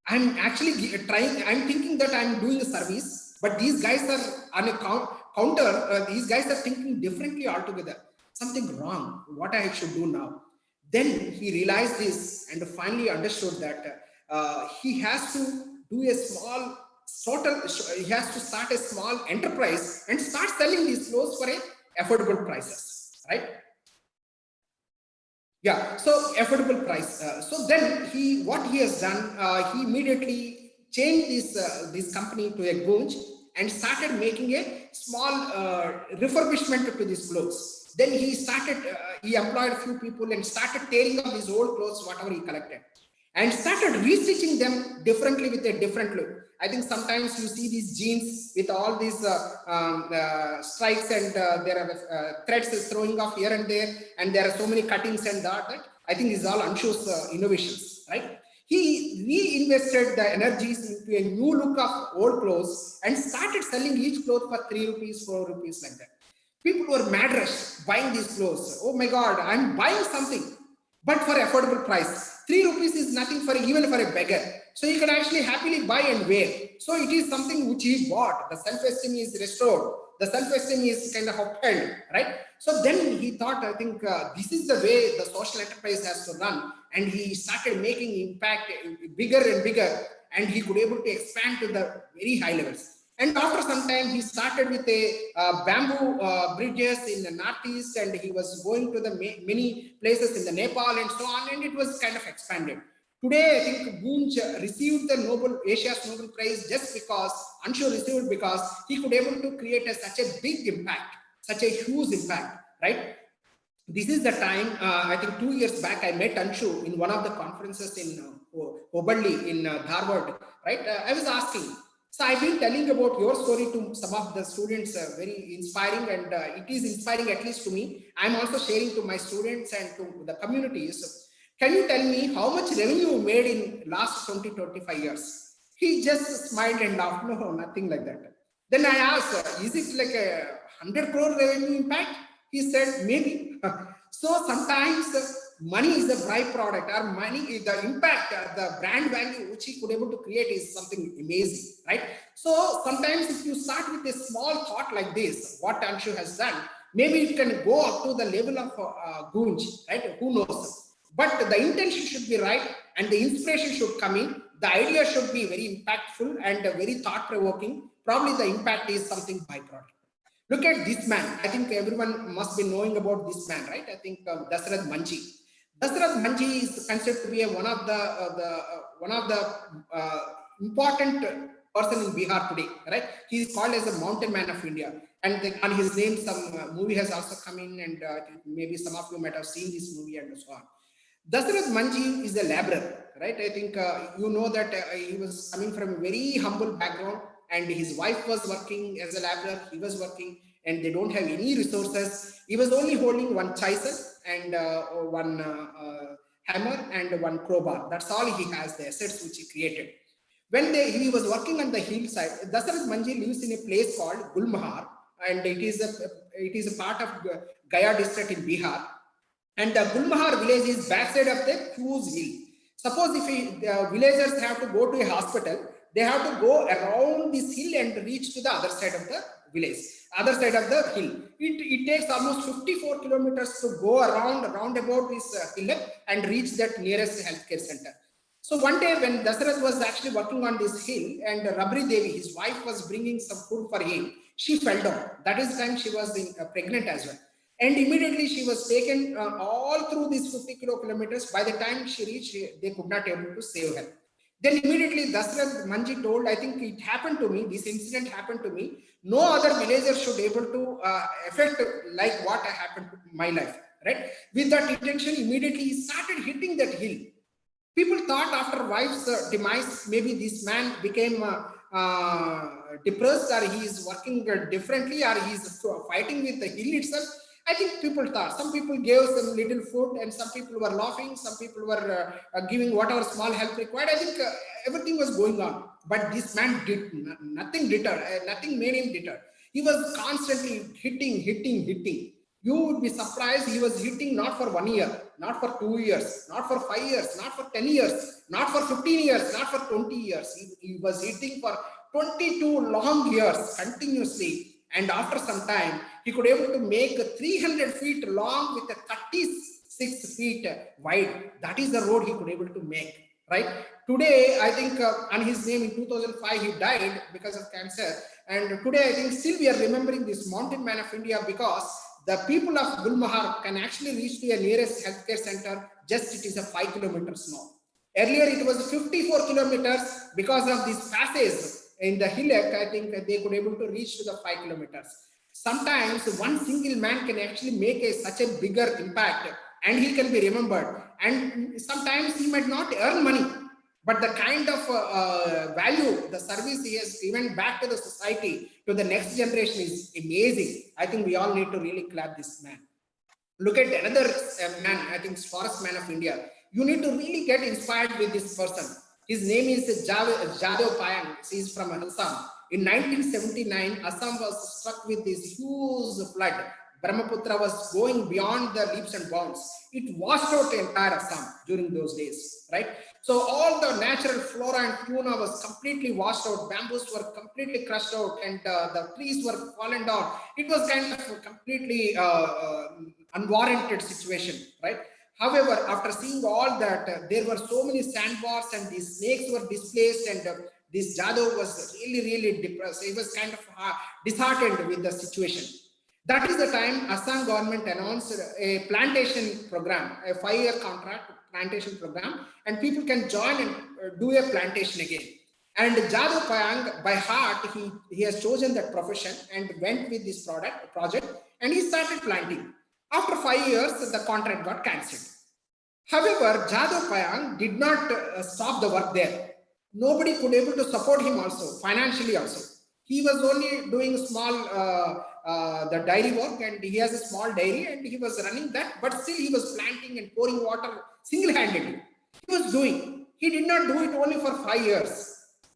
I'm actually I'm thinking that I'm doing a service, but these guys are on a counter. These guys are thinking differently altogether. Something wrong. What I should do now? Then he realized this and finally understood that he has to do a small he has to start a small enterprise and start selling these clothes for affordable prices, right? Yeah, so affordable price. So then what he has done, he immediately changed this company to a Gunj and started making a small refurbishment to these clothes. Then he employed a few people and started tearing up these old clothes, whatever he collected, and started restitching them differently with a different look. I think sometimes you see these jeans with all these stripes and there are threads throwing off here and there, and there are so many cuttings and that. I think these are all Anshu's innovations, right? He reinvested the energies into a new look of old clothes and started selling each cloth for 3 rupees, 4 rupees, like that. People were mad rush buying these clothes. Oh my God, I'm buying something, but for affordable price. 3 rupees is nothing for even for a beggar. So he can actually happily buy and wear. So it is something which he bought. The self-esteem is restored. The self-esteem is kind of upheld, right? So then he thought, I think this is the way the social enterprise has to run. And he started making impact bigger and bigger. And he could able to expand to the very high levels. And after some time, he started with a bamboo bridges in the northeast, and he was going to the many places in the Nepal and so on, and it was kind of expanded. Today, I think Gunj received the Asia's Nobel Prize just because, Anshu received because he could able to create such a big impact, such a huge impact, right? This is the time, I think 2 years back, I met Anshu in one of the conferences in Hubballi in Dharwad, right? I was asking, so I've been telling about your story to some of the students, very inspiring, and it is inspiring at least to me. I'm also sharing to my students and to the communities. Can you tell me how much revenue you made in last 20-25 years? He just smiled and laughed. No, nothing like that. Then I asked, is it like a 100 crore revenue impact? He said, maybe. So sometimes money is the byproduct, or money is the impact, the brand value which he could able to create is something amazing, right? So sometimes if you start with a small thought like this, what Anshu has done, maybe it can go up to the level of Gunj, right? Who knows? But the intention should be right, and the inspiration should come in. The idea should be very impactful and very thought-provoking. Probably the impact is something byproduct. Look at this man. I think everyone must be knowing about this man, right? I think Dasarath Manji. Dasarath Manji is considered to be one of the important person in Bihar today, right? He is called as the mountain man of India. And on his name, some movie has also come in, and maybe some of you might have seen this movie and so on. Dasarath Manji is a laborer, right? I think you know that he was coming from a very humble background, and his wife was working as a laborer, he was working, and they don't have any resources. He was only holding one chisel and one hammer and one crowbar. That's all he has, the assets which he created. When he was working on the hillside, Dasarath Manji lives in a place called Gulmahar, and it is a part of Gaya district in Bihar. And the Gulmahar village is backside of the huge hill. Suppose if the villagers have to go to a hospital, they have to go around this hill and reach to the other side of the village, other side of the hill. It takes almost 54 kilometers to go around about this hill and reach that nearest healthcare center. So one day when Dasarath was actually working on this hill, and Rabri Devi, his wife, was bringing some food for him, she fell down. That is the time she was pregnant as well. And immediately she was taken all through these 50 kilometers. By the time she reached, they could not able to save her. Then immediately Dasarath Manji told, I think it happened to me, this incident happened to me. No other villager should able to affect like what happened to my life, right? With that intention, immediately he started hitting that hill. People thought after wife's demise, maybe this man became depressed, or he is working differently, or he is fighting with the hill itself. I think people thought, some people gave some little food, and some people were laughing, some people were giving whatever small help required. I think everything was going on, but this man did nothing deter, nothing made him deter. He was constantly hitting. You would be surprised, he was hitting not for 1 year, not for 2 years, not for 5 years, not for 10 years, not for 15 years, not for 20 years. He was hitting for 22 long years continuously. And after some time, he could able to make 300 feet long with a 36 feet wide. That is the road he could able to make, right? Today, I think on his name in 2005, he died because of cancer. And today, I think still we are remembering this mountain man of India, because the people of Gulmahar can actually reach to a nearest healthcare center, just it is a 5 kilometers now. Earlier, it was 54 kilometers. Because of these passages in the hillock, I think they could able to reach to the 5 kilometers. Sometimes one single man can actually make such a bigger impact, and he can be remembered. And sometimes he might not earn money, but the kind of value, the service he has given back to the society, to the next generation is amazing. I think we all need to really clap this man. Look at another man, I think forest man of India. You need to really get inspired with this person. His name is Jadhav Payang. He is from Assam. In 1979, Assam was struck with this huge flood. Brahmaputra was going beyond the leaps and bounds. It washed out the entire Assam during those days, right? So all the natural flora and fauna was completely washed out. Bamboos were completely crushed out, and the trees were fallen down. It was kind of a completely unwarranted situation, right? However, after seeing all that, there were so many sandbars, and these snakes were displaced, and this Jadhav was really depressed. He was kind of disheartened with the situation. That is the time Assam government announced a plantation program, a 5-year contract plantation program, and people can join and do a plantation again. And Jadhav Payang, by heart, he has chosen that profession and went with this project, and he started planting. After 5 years, the contract got cancelled. However, Jadhav Payang did not stop the work there. Nobody could able to support him also, financially also. He was only doing small the dairy work, and he has a small dairy and he was running that, but still he was planting and pouring water single-handedly. He was doing. He did not do it only for 5 years,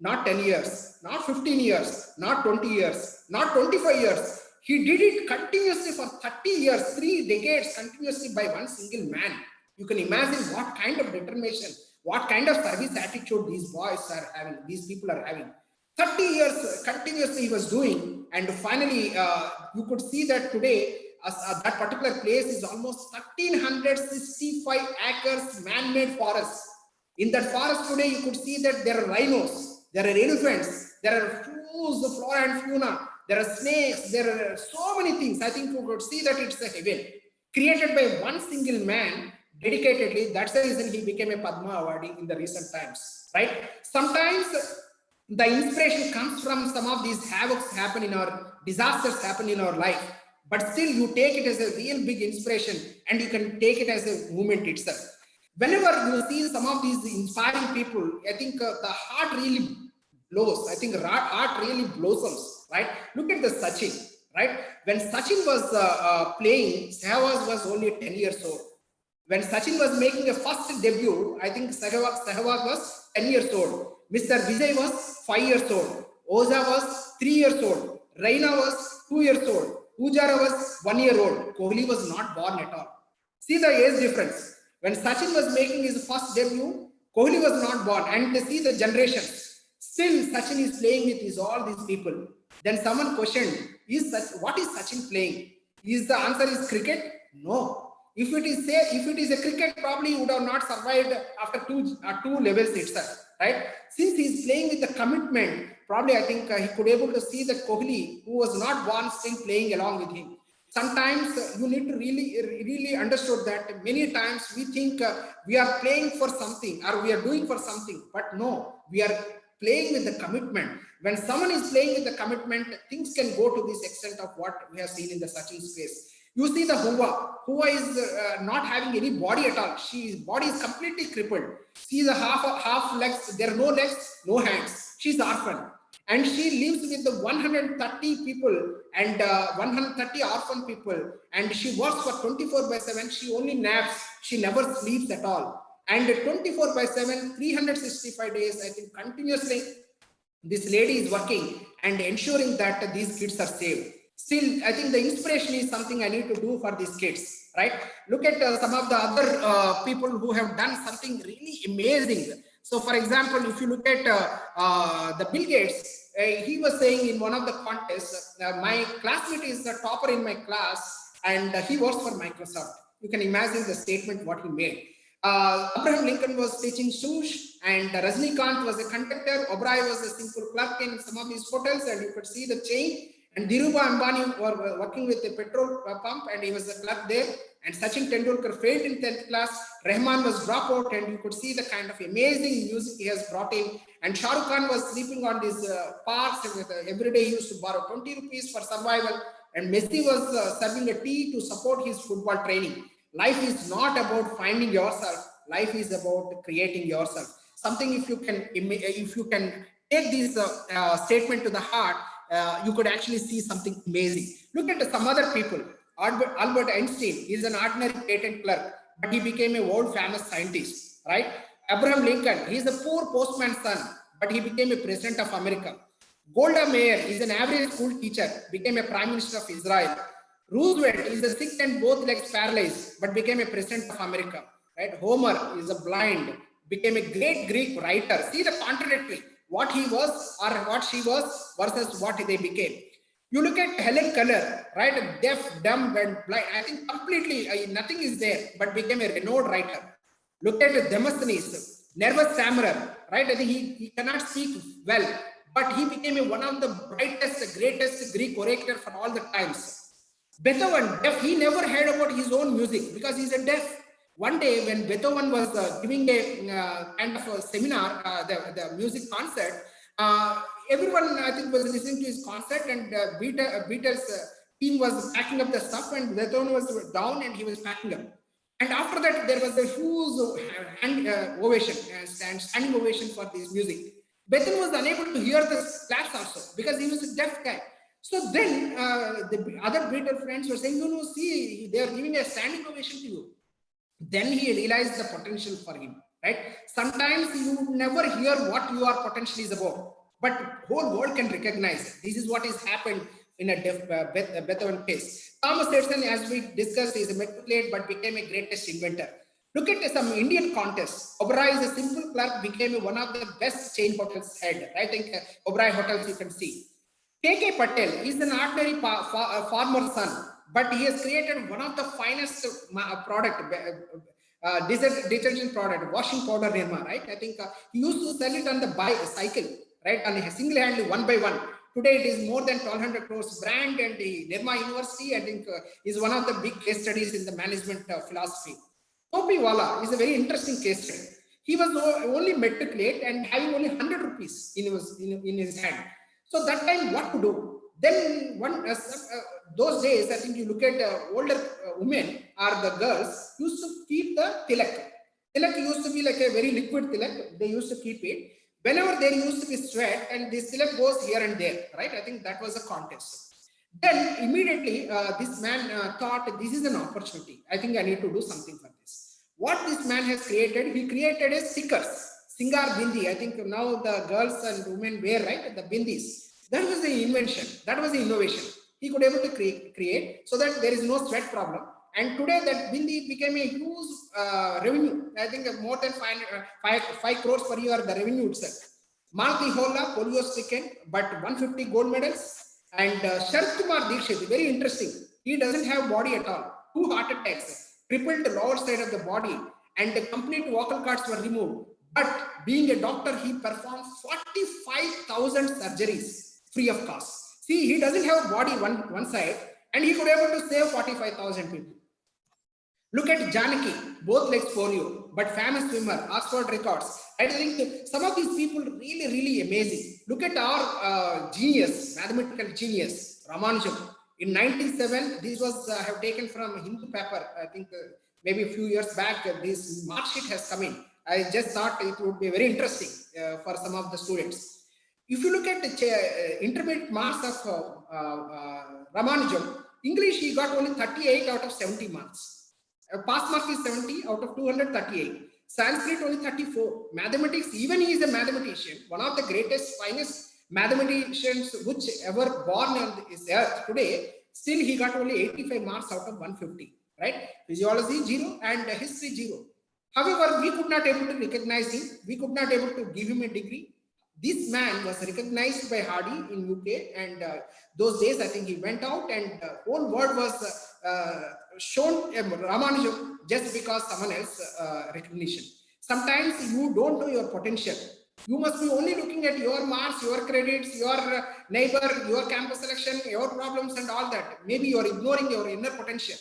not 10 years, not 15 years, not 20 years, not 25 years. He did it continuously for 30 years, 3 decades continuously by one single man. You can imagine what kind of determination, what kind of service attitude these boys are having, these people are having. 30 years continuously he was doing, and finally you could see that today that particular place is almost 1365 acres man-made forest. In that forest today you could see that there are rhinos, there are elephants, there are huge flora and fauna, there are snakes, there are so many things. I think you could see that it's a heaven created by one single man dedicatedly. That's the reason he became a Padma awardee in the recent times, right? Sometimes the inspiration comes from some of these havocs happen in our disasters happen in our life, but still you take it as a real big inspiration and you can take it as a movement itself. Whenever you see some of these inspiring people, I think the heart really blows. I think heart really blossoms, right? Look at the Sachin, right? When Sachin was playing, Sehwag was only 10 years old. When Sachin was making a first debut, I think Sehwag was 10 years old. Mr. Vijay was 5 years old. Oza was 3 years old. Raina was 2 years old. Pujara was 1 year old. Kohli was not born at all. See the age difference. When Sachin was making his first debut, Kohli was not born. And to see the generations, still Sachin is playing with all these people. Then someone questioned, what is Sachin playing? Is the answer is cricket? No. If it is a cricket, probably he would have not survived after two levels itself, right? Since he is playing with the commitment, probably I think he could able to see that Kohli, who was not born, still playing along with him. Sometimes you need to really understood that many times we think we are playing for something or we are doing for something, but no, we are playing with the commitment. When someone is playing with the commitment, things can go to this extent of what we have seen in the Sachin's case. You see the Hua is not having any body at all. His body is completely crippled. She is a half legs. There are no legs, no hands. She's orphan, and she lives with the 130 people and 130 orphan people. And she works for 24/7. She only naps. She never sleeps at all. And 24/7, 365 days, I think continuously, this lady is working and ensuring that these kids are saved. Still, I think the inspiration is something I need to do for these kids, right? Look at some of the other people who have done something really amazing. So, for example, if you look at the Bill Gates, he was saying in one of the contests, my classmate is the topper in my class and he works for Microsoft. You can imagine the statement what he made. Abraham Lincoln was teaching swoosh, and Rajnikant was a conductor. Oberoi was a simple clerk in some of his hotels, and you could see the chain. And Dhirubhai Ambani were working with a petrol pump, and he was a clerk there. And Sachin Tendulkar failed in 10th class. Rahman was dropped out, and you could see the kind of amazing music he has brought in. And Shah Rukh Khan was sleeping on these parks. Every day he used to borrow 20 rupees for survival. And Messi was serving a tea to support his football training. Life is not about finding yourself. Life is about creating yourself. Something if you can take this statement to the heart, you could actually see something amazing. Look at some other people. Albert Einstein is an ordinary patent clerk, but he became a world famous scientist, right? Abraham Lincoln, he is a poor postman's son, but he became a president of America. Golda Meir is an average school teacher, became a prime minister of Israel. Roosevelt is a sick and both legs paralyzed, but became a president of America. Right? Homer is a blind, became a great Greek writer. See the contradictory, what he was or what she was versus what they became. You look at Helen Keller, right? Deaf, dumb, and blind. I think completely nothing is there, but became a renowned writer. Look at Demosthenes, nervous stammerer, right? I think he cannot speak well, but he became one of the brightest, greatest Greek orator for all the times. Beethoven, deaf, he never heard about his own music because he's a deaf. One day when Beethoven was giving a kind of a seminar, the music concert, everyone I think was listening to his concert, and Beatles team was packing up the stuff, and Beethoven was down and he was packing up. And after that, there was a huge ovation, standing ovation for this music. Beethoven was unable to hear the claps also because he was a deaf guy. So then the other Beatles friends were saying, no, see, they are giving a standing ovation to you. Then he realized the potential for him, right? Sometimes you never hear what your potential is about, but whole world can recognize it. This is what has happened in a Beethoven case. Thomas Edison, as we discussed, is a matriculate but became a greatest inventor. Look at some Indian contests. Oberoi is a simple clerk, became one of the best chain hotels head. I think Oberoi hotels you can see. K.K. Patel is an ordinary farmer's son, but he has created one of the finest detergent product, washing powder Nirma, right? I think he used to sell it on the cycle, right? On a single handle, one by one. Today it is more than 1,200 crores brand, and the Nirma University, I think, is one of the big case studies in the management philosophy. Topi Wala is a very interesting case study. He was only matriculate and having only 100 rupees in his hand. So that time, what to do? Then those days, I think you look at older women or the girls used to keep the tilak. Tilak used to be like a very liquid tilak. They used to keep it. Whenever there used to be sweat, and this tilak goes here and there, right? I think that was a contest. Then immediately this man thought, this is an opportunity. I think I need to do something for this. What this man has created, he created a stickers. Singar bindi, I think now the girls and women wear, right, the bindis. That was the invention. That was the innovation. He could able to create so that there is no sweat problem. And today that bindi became a huge revenue. I think more than 5 crores per year, the revenue itself. Malti Holla, polio stricken, but 150 gold medals. And Sharath Kumar Dikshit, very interesting. He doesn't have body at all. 2 heart attacks, crippled the lower side of the body, and the complete vocal cords were removed. But being a doctor, he performed 45,000 surgeries free of cost. See, he doesn't have body one side, and he could able to save 45,000 people. Look at Janaki, both legs polio, but famous swimmer, Oxford records. I think some of these people really amazing. Look at our genius, mathematical genius, Ramanujan. In 1907, this was have taken from Hindu paper. I think maybe a few years back, this mark sheet has come in. I just thought it would be very interesting for some of the students. If you look at the intermediate marks of Ramanujan, English, he got only 38 out of 70 marks. Pass mark is 70 out of 238. Sanskrit only 34. Mathematics, even he is a mathematician, one of the greatest, finest mathematicians which ever born on this earth today, still he got only 85 marks out of 150, right? Physiology 0 and history 0. However, we could not able to recognize him. We could not able to give him a degree. This man was recognized by Hardy in UK, and those days I think he went out and the whole world was shown Ramanujan just because someone else recognition. Sometimes you don't know your potential. You must be only looking at your marks, your credits, your neighbor, your campus selection, your problems and all that. Maybe you are ignoring your inner potential.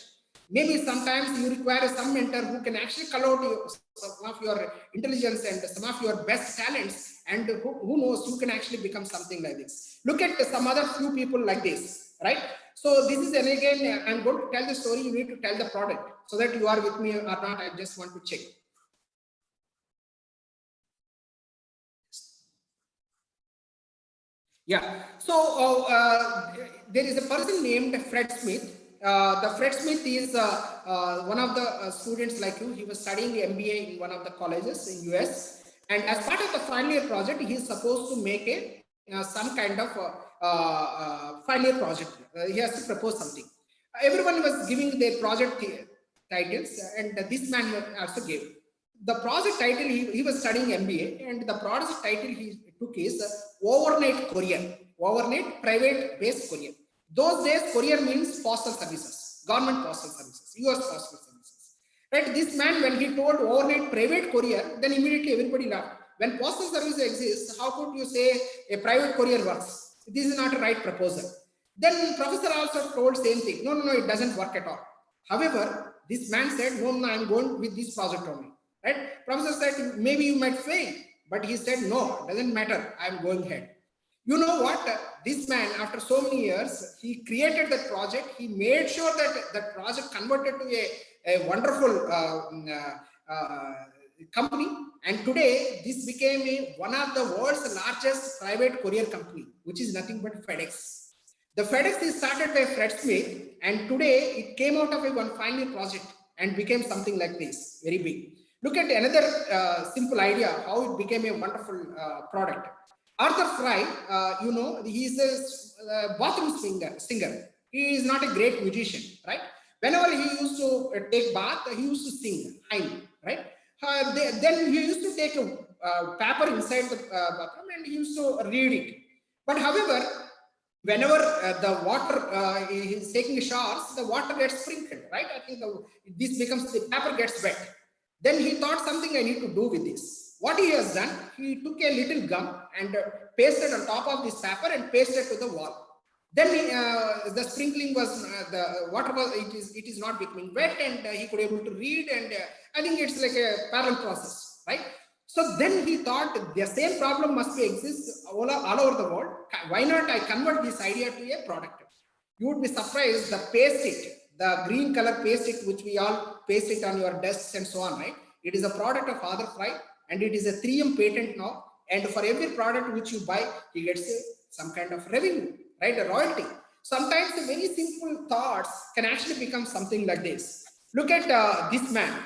Maybe sometimes you require some mentor who can actually call out some of your intelligence and some of your best talents, and who knows, you can actually become something like this. Look at some other few people like this, right? So this is, and again, I'm going to tell the story, you need to tell the product so that you are with me or not. I just want to check. Yeah, so there is a person named Fred Smith. The Fred Smith is one of the students like you. He was studying MBA in one of the colleges in US, and as part of the final year project, he is supposed to make a some kind of final year project. He has to propose something. Everyone was giving their project titles, and this man also gave the project title. He was studying MBA, and the project title he took is overnight courier, overnight private based courier. Those days, courier means postal services, government postal services, US postal services. Right? This man, when he told overnight private courier, then immediately everybody laughed. When postal service exists, how could you say a private courier works? This is not a right proposal. Then professor also told same thing. No, no, no, it doesn't work at all. However, this man said, no, no, I'm going with this project only. Right? Professor said, maybe you might fail. But he said, no, doesn't matter. I'm going ahead. You know what? This man, after so many years, he created that project. He made sure that that project converted to a wonderful company. And today, this became one of the world's largest private courier company, which is nothing but FedEx. The FedEx is started by Fred Smith, and today it came out of a one final project and became something like this, very big. Look at another simple idea how it became a wonderful product. Arthur Fry, he is a bathroom singer. He is not a great musician, right? Whenever he used to take bath, he used to sing, right? Then he used to take a paper inside the bathroom and he used to read it. But however, whenever the water is taking showers, the water gets sprinkled, right? I think this becomes, the paper gets wet. Then he thought something I need to do with this. What he has done, he took a little gum and pasted on top of this paper and pasted to the wall. Then the sprinkling was, the water was, it is not becoming wet, and he could able to read, and I think it's like a parallel process, right? So then he thought the same problem must be exist all over the world. Why not I convert this idea to a product? You would be surprised, the paste it, the green color paste it, which we all paste it on your desks and so on, right? It is a product of Arthur Fry, and it is a 3M patent now. And for every product which you buy, he gets some kind of revenue, right? A royalty. Sometimes the very simple thoughts can actually become something like this. Look at this man.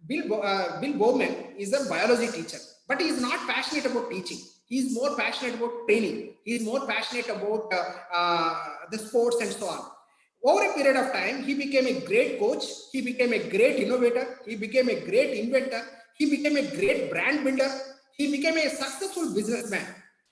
Bill Bowman is a biology teacher, but he is not passionate about teaching. He is more passionate about training. He is more passionate about the sports and so on. Over a period of time, he became a great coach. He became a great innovator. He became a great inventor. He became a great brand builder. He became a successful businessman.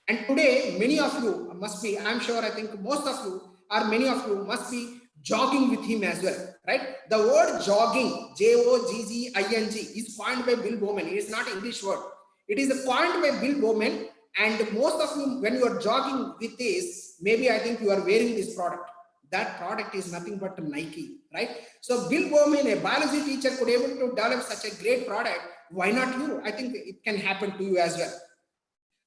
And today, many of you must be, I'm sure, I think most of you or many of you must be jogging with him as well, right? The word jogging, Jogging, is coined by Bill Bowman. It is not an English word. It is coined by Bill Bowman. And most of you, when you are jogging with this, maybe I think you are wearing this product. That product is nothing but Nike, right? So Bill Bowman, a biology teacher, could able to develop such a great product. Why not you? I think it can happen to you as well.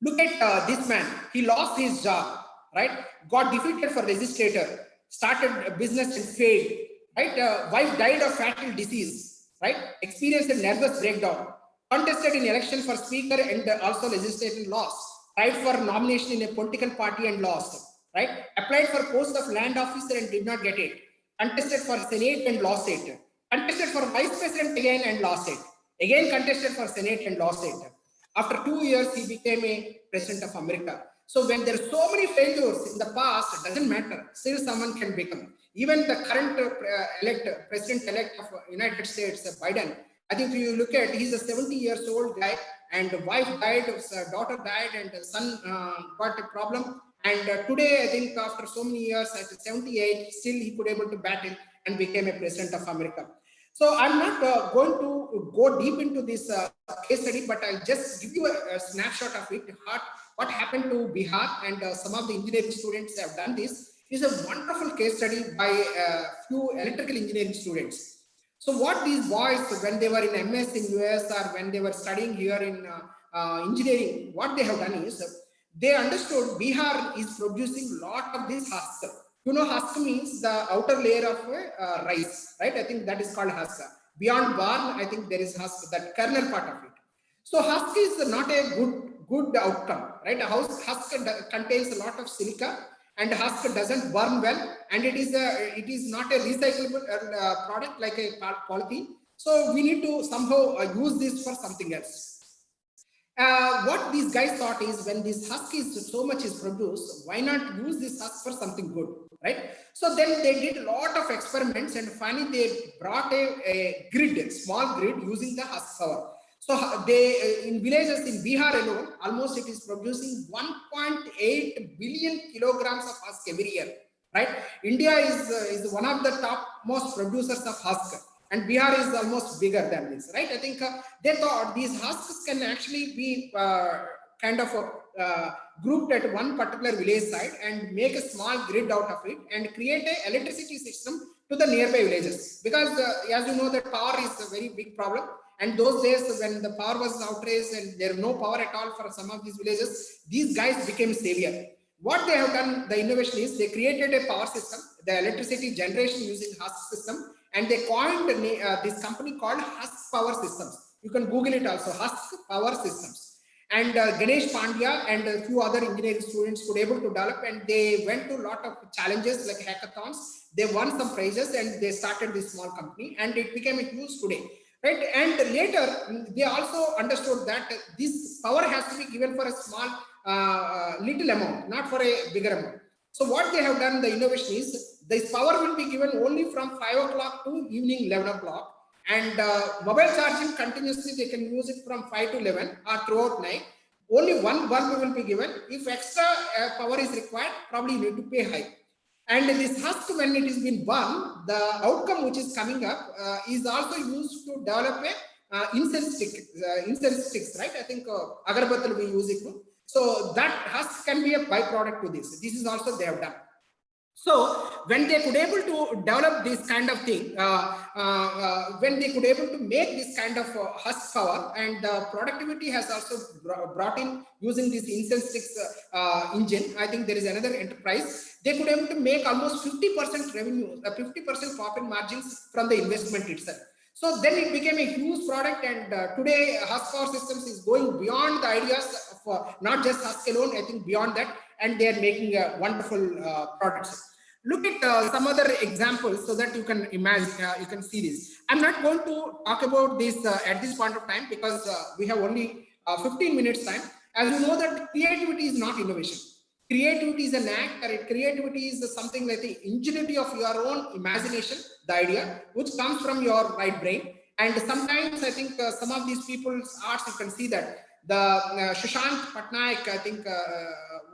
Look at this man. He lost his job, right? Got defeated for legislator, started a business and failed, right? Wife died of fatal disease, right? Experienced a nervous breakdown. Contested in election for speaker and also legislative lost. Tried for nomination in a political party and lost. Right? Applied for post of land officer and did not get it. Contested for Senate and lost it. Contested for vice president again and lost it. Again contested for Senate and lost it. After 2 years, he became a president of America. So when there are so many failures in the past, it doesn't matter. Still someone can become. Even the current president-elect of United States, Biden, I think if you look at, he's a 70 years old guy, and the wife died, daughter died, and the son got a problem. And today, I think after so many years, at 78, still he could able to battle and became a president of America. So I'm not going to go deep into this case study, but I'll just give you a snapshot of it. What happened to Bihar, and some of the engineering students have done this. Is a wonderful case study by a few electrical engineering students. So what these boys, when they were in MS in US or when they were studying here in engineering, what they have done is, they understood Bihar is producing a lot of this husk. You know, husk means the outer layer of rice, right? I think that is called husk. Beyond barn, I think there is husk, that kernel part of it. So husk is not a good outcome, right? Husk contains a lot of silica, and husk doesn't burn well, and it is not a recyclable product like a polythene. So we need to somehow use this for something else. What these guys thought is, when this husk is so much is produced, why not use this husk for something good, right? So then they did a lot of experiments, and finally they brought a grid, small grid, using the husk power. So they, in villages in Bihar alone, almost it is producing 1.8 billion kilograms of husk every year, right? India is one of the top most producers of husk. and Bihar is almost bigger than this, right? I think they thought these husks can actually be kind of grouped at one particular village side and make a small grid out of it and create a electricity system to the nearby villages, because as you know that power is a very big problem, and those days when the power was outraged and there was no power at all for some of these villages, these guys became savior. What they have done, the innovation is they created a power system, the electricity generation using husk system, and they coined this company called Husk Power Systems. You can Google it also, Husk Power Systems. And Ganesh Pandya and a few other engineering students could able to develop, and they went to a lot of challenges like hackathons. They won some prizes and they started this small company, and it became a huge today. Right, and later they also understood that this power has to be given for a small little amount, not for a bigger amount. So what they have done, the innovation is this power will be given only from 5 o'clock to evening 11 o'clock, and mobile charging continuously they can use it from 5 to 11 or throughout night. Only one bulb will be given. If extra power is required, probably you need to pay high. And this husk, when it is been burn, the outcome which is coming up is also used to develop a incense sticks, right? I think agarbattal we use it. So that husk can be a byproduct to this. This is also they have done. So when they could able to develop this kind of thing, when they could able to make this kind of husk power, and the productivity has also brought in using this incense sticks engine. I think there is another enterprise. They could able to make almost 50% revenue, 50% profit margins from the investment itself. So then it became a huge product, and today Husk Power Systems is going beyond the ideas of not just Husk alone, I think beyond that, and they are making wonderful products. Look at some other examples so that you can imagine, you can see this. I'm not going to talk about this at this point of time, because we have only 15 minutes time. As you know that creativity is not innovation. Creativity is an act, or creativity is something like the ingenuity of your own imagination, the idea, which comes from your right brain. And sometimes I think some of these people's arts, you can see that the Shashank Patnaik, I think,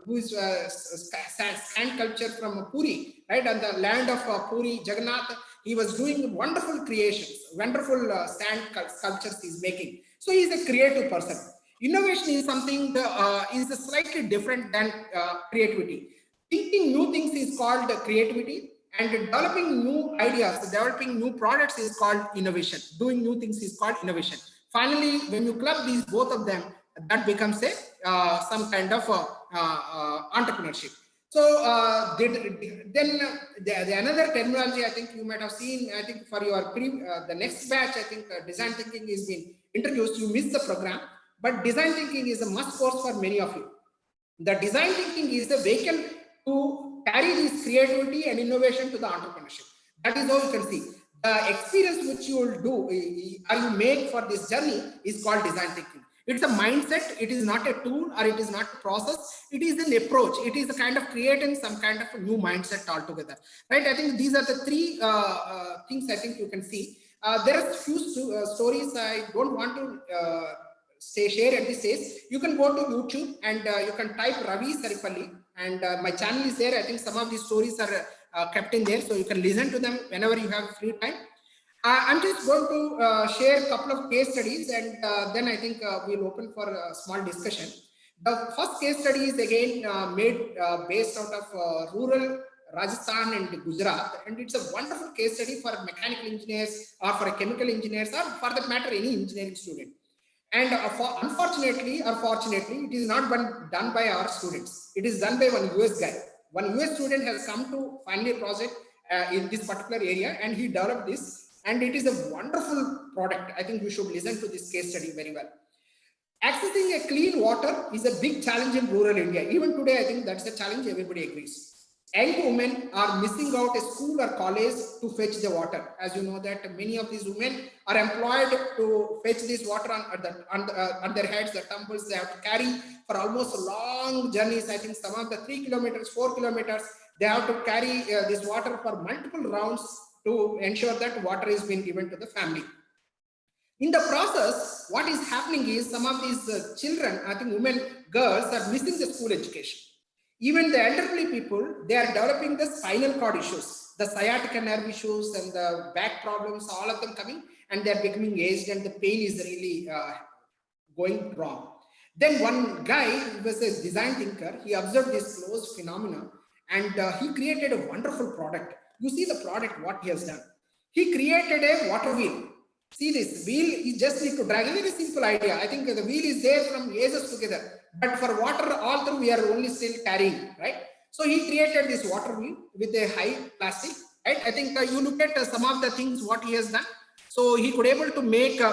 who is sand culture from Puri, right, and the land of Puri, Jagannath, he was doing wonderful creations, wonderful sand sculptures he's making. So he's a creative person. Innovation is something is slightly different than creativity. Thinking new things is called creativity, and developing new ideas, developing new products is called innovation. Doing new things is called innovation. Finally, when you club these both of them, that becomes a some kind of entrepreneurship. So then the another terminology I think you might have seen, I think for your the next batch, I think design thinking is being introduced. You missed the program, but design thinking is a must course for many of you. The design thinking is the vehicle to carry this creativity and innovation to the entrepreneurship. That is how you can see. The experience which you will do or you make for this journey is called design thinking. It's a mindset. It is not a tool, or it is not a process. It is an approach. It is a kind of creating some kind of a new mindset altogether, right? I think these are the three things I think you can see. There are few stories I don't want to share at this stage. You can go to YouTube and you can type Ravi Saripalli, and my channel is there. I think some of these stories are kept in there, so you can listen to them whenever you have free time. I'm just going to share a couple of case studies, and then I think we'll open for a small discussion. The first case study is again made based out of rural Rajasthan and Gujarat, and it's a wonderful case study for mechanical engineers or for chemical engineers, or for that matter any engineering student. And unfortunately or fortunately, it is not done by our students. It is done by one US guy. One US student has come to final year project in this particular area, and he developed this. And it is a wonderful product. I think you should listen to this case study very well. Accessing a clean water is a big challenge in rural India. Even today, I think that's a challenge, everybody agrees. Young women are missing out a school or college to fetch the water. As you know that many of these women are employed to fetch this water on their heads, the tumbles they have to carry for almost long journeys. I think some of the 3 kilometers, 4 kilometers, they have to carry this water for multiple rounds to ensure that water is being given to the family. In the process, what is happening is some of these children, I think women, girls, are missing the school education. Even the elderly people, they are developing the spinal cord issues, the sciatica nerve issues and the back problems, all of them coming, and they are becoming aged and the pain is really going wrong. Then one guy was a design thinker, he observed this closed phenomena, and he created a wonderful product. You see the product, what he has done. He created a water wheel. See this wheel, you just need to drag. A very simple idea. I think the wheel is there from ages together, but for water all through we are only still carrying, right? So he created this water wheel with a high plastic, right? I think you look at some of the things what he has done. So he could able to make a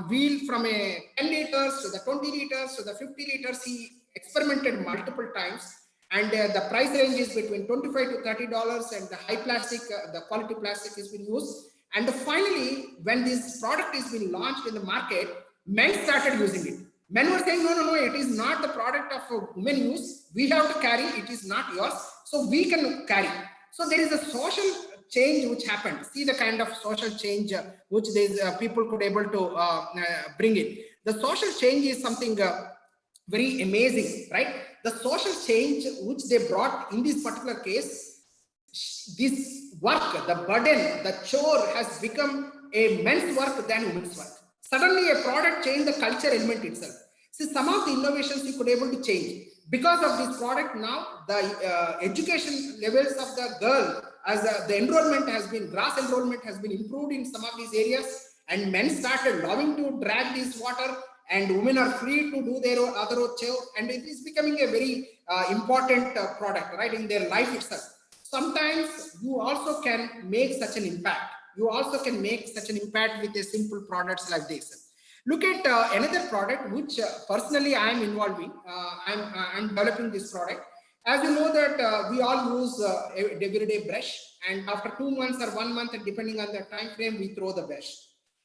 wheel from a 10 liters to the 20 liters to the 50 liters. He experimented multiple times, and the price range is between $25 to $30, and the high plastic, the quality plastic is being used. And finally, when this product is being launched in the market, men started using it. Men were saying, no, it is not the product of women use. We have to carry, it is not yours. So we can carry. So there is a social change which happened. See the kind of social change which these people could able to bring in. The social change is something very amazing, right? The social change which they brought in this particular case, this work, the burden, the chore has become a men's work than women's work. Suddenly a product changed the culture element itself. See, some of the innovations you could able to change. Because of this product now, the education levels of the girl, as the enrollment has been, gross enrollment has been improved in some of these areas, and men started loving to drag this water, and women are free to do their other chore, and it is becoming a very important product, right, in their life itself. Sometimes you also can make such an impact. You also can make such an impact with a simple products like this. Look at another product which personally I am involved in. I'm developing this product. As you know that we all use everyday brush, and after 2 months or 1 month, depending on the time frame, we throw the brush.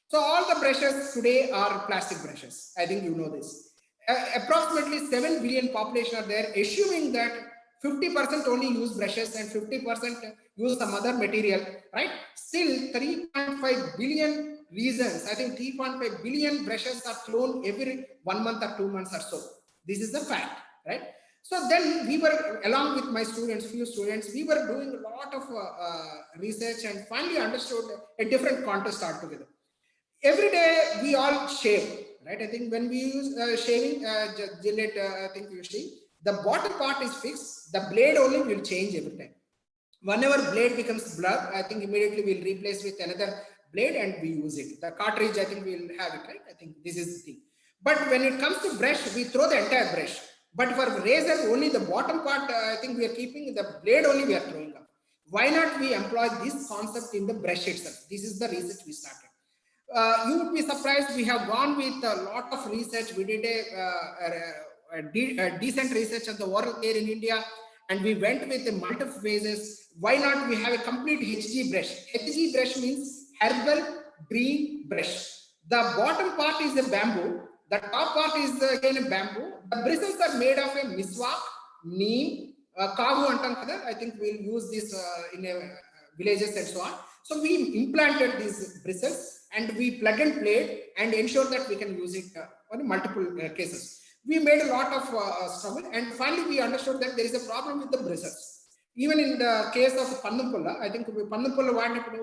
So all the brushes today are plastic brushes. I think you know this. Approximately 7 billion population are there, assuming that 50% only use brushes and 50% use some other material, right? Still 3.5 billion reasons. I think 3.5 billion brushes are thrown every 1 month or 2 months or so. This is the fact, right? So then we were, along with my students, few students, we were doing a lot of research, and finally understood a different context altogether. Every day we all shave, right? I think when we use shaving Gillette, I think usually the bottom part is fixed, the blade only will change every time. Whenever blade becomes blur, I think immediately we'll replace with another blade and we use it. The cartridge, I think we'll have it, right? I think this is the thing. But when it comes to brush, we throw the entire brush. But for razor, only the bottom part, I think we are keeping, the blade only we are throwing up. Why not we employ this concept in the brush itself? This is the research we started. You would be surprised, we have gone with a lot of research. We did a decent research on the oral care in India, and we went with the multiple phases. Why not we have a complete HG brush? HG brush means herbal green brush. The bottom part is a bamboo, the top part is again a bamboo. The bristles are made of a miswak, neem, kavu antam kada. I think we'll use this in villages and so on. So we implanted these bristles and we plug and play and ensure that we can use it on multiple cases. We made a lot of struggle, and finally we understood that there is a problem with the bristles. Even in the case of Pannampula, I think Pannampula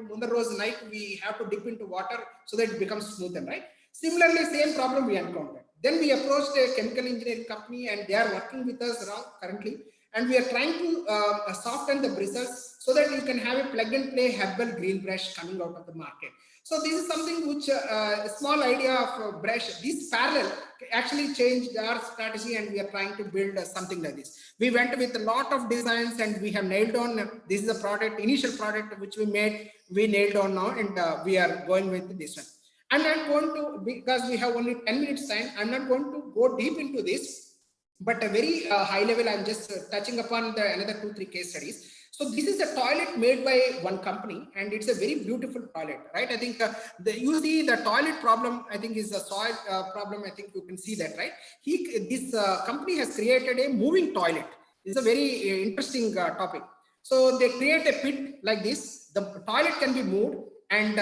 Mundar Rose night, we have to dip into water so that it becomes smoother, right? Similarly, same problem we encountered. Then we approached a chemical engineering company, and they are working with us around currently, and we are trying to soften the bristles so that you can have a plug and play herbal green brush coming out of the market. So this is something which a small idea of brush, this parallel actually changed our strategy, and we are trying to build something like this. We went with a lot of designs, and we have nailed on, this is a product, initial product which we made, we nailed on now, and we are going with this one. I'm not going to, because we have only 10 minutes time, I'm not going to go deep into this, but a very high level, I'm just touching upon the another 2-3 case studies. So this is a toilet made by one company, and it's a very beautiful toilet, right? I think you see the toilet problem, I think is a soil problem. I think you can see that, right? This company has created a moving toilet. It's a very interesting topic. So they create a pit like this. The toilet can be moved. And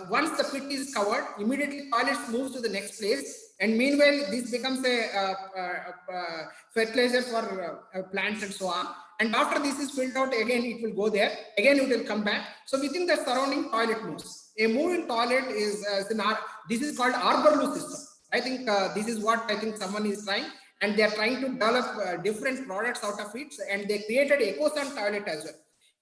once the pit is covered, immediately toilets moves to the next place. And meanwhile, this becomes a fertilizer for plants and so on. And after this is filled out, again it will go there. Again it will come back. So within the surrounding toilet moves. A moving toilet is this is called arbor loo system. I think this is what I think someone is trying, and they are trying to develop different products out of it. And they created EcoSan toilet as well.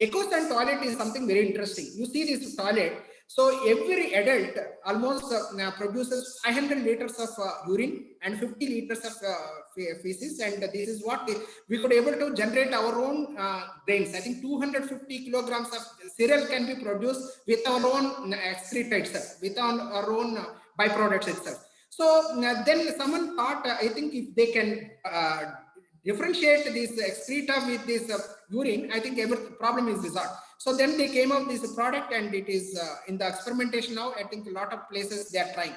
EcoSan toilet is something very interesting. You see this toilet. So every adult almost produces 500 liters of urine and 50 liters of feces, and this is what we could able to generate our own grains. I think 250 kilograms of cereal can be produced with our own excreta itself, with our own byproducts itself. So then someone thought, I think if they can differentiate this excreta with this urine, I think every problem is resolved. So then they came up with this product, and it is in the experimentation now. I think a lot of places they are trying.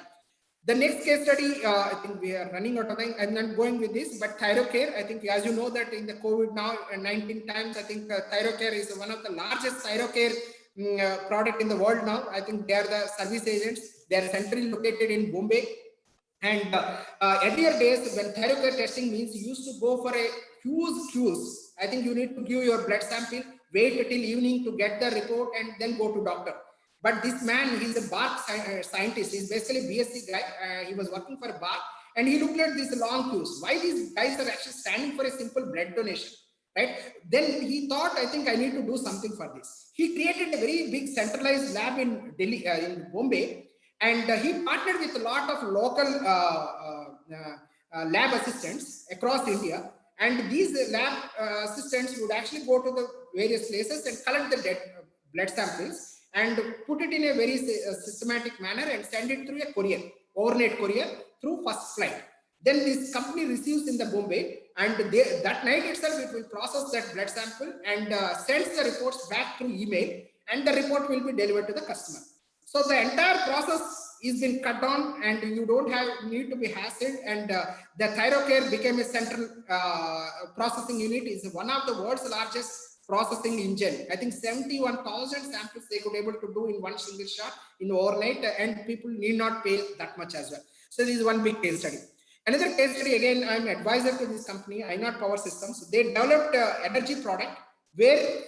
The next case study, I think we are running out of time. I'm not going with this, but ThyroCare, I think as you know that in the COVID now 19 times, I think ThyroCare is one of the largest ThyroCare product in the world now. I think they are the service agents. They are centrally located in Bombay. And earlier days, when ThyroCare testing means you used to go for a huge queues. I think you need to give your blood sample, wait till evening to get the report, and then go to doctor. But this man, he's a BARC scientist. He's basically a BSc guy. He was working for a BARC, and he looked at these long queues. Why these guys are actually standing for a simple blood donation, right? Then he thought, I think I need to do something for this. He created a very big centralized lab in Delhi, in Bombay, and he partnered with a lot of local lab assistants across India. And these lab assistants would actually go to the various places and collect the dead blood samples and put it in a very systematic manner and send it through a courier, overnight courier, through first flight. Then this company receives in the Bombay, and that night itself it will process that blood sample and sends the reports back through email, and the report will be delivered to the customer. So the entire process is been cut down, and you don't need to be hassled. And the ThyroCare became a central processing unit. Is one of the world's largest processing engine. I think 71,000 samples they could able to do in one single shot in overnight, and people need not pay that much as well. So this is one big case study. Another case study, again, I'm advisor to this company, iNot Power Systems. They developed energy product where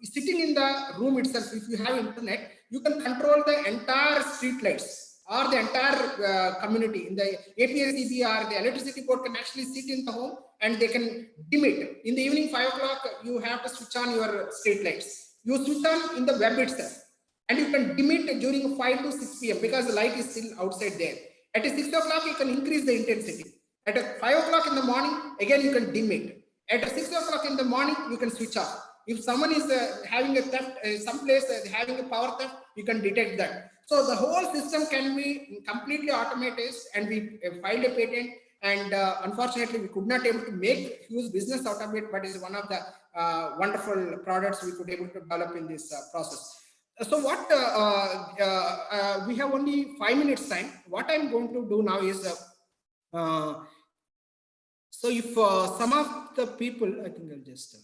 sitting in the room itself, if you have internet, you can control the entire street lights or the entire community. In the APSCB or the electricity board can actually sit in the home and they can dim it. In the evening 5 o'clock, you have to switch on your street lights. You switch on in the web itself, and you can dim it during 5 to 6 p.m. because the light is still outside there. At 6 o'clock, you can increase the intensity. At 5 o'clock in the morning, again, you can dim it. At 6 o'clock in the morning, you can switch off. If someone is having a theft, someplace having a power theft, you can detect that. So the whole system can be completely automated, and we filed a patent. And unfortunately, we could not able to make huge business out of it, but it's one of the wonderful products we could able to develop in this process. So what we have only 5 minutes time. What I'm going to do now is, so if some of the people, I think I'll just.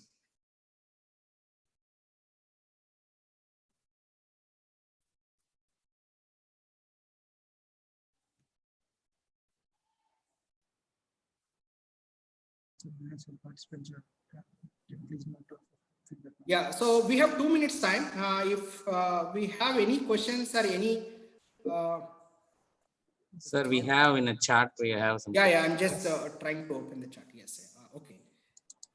Yeah, so we have 2 minutes time. If we have any questions or any Sir, we have in a chat, we have some. Yeah, I'm just trying to open the chat. Yes, okay.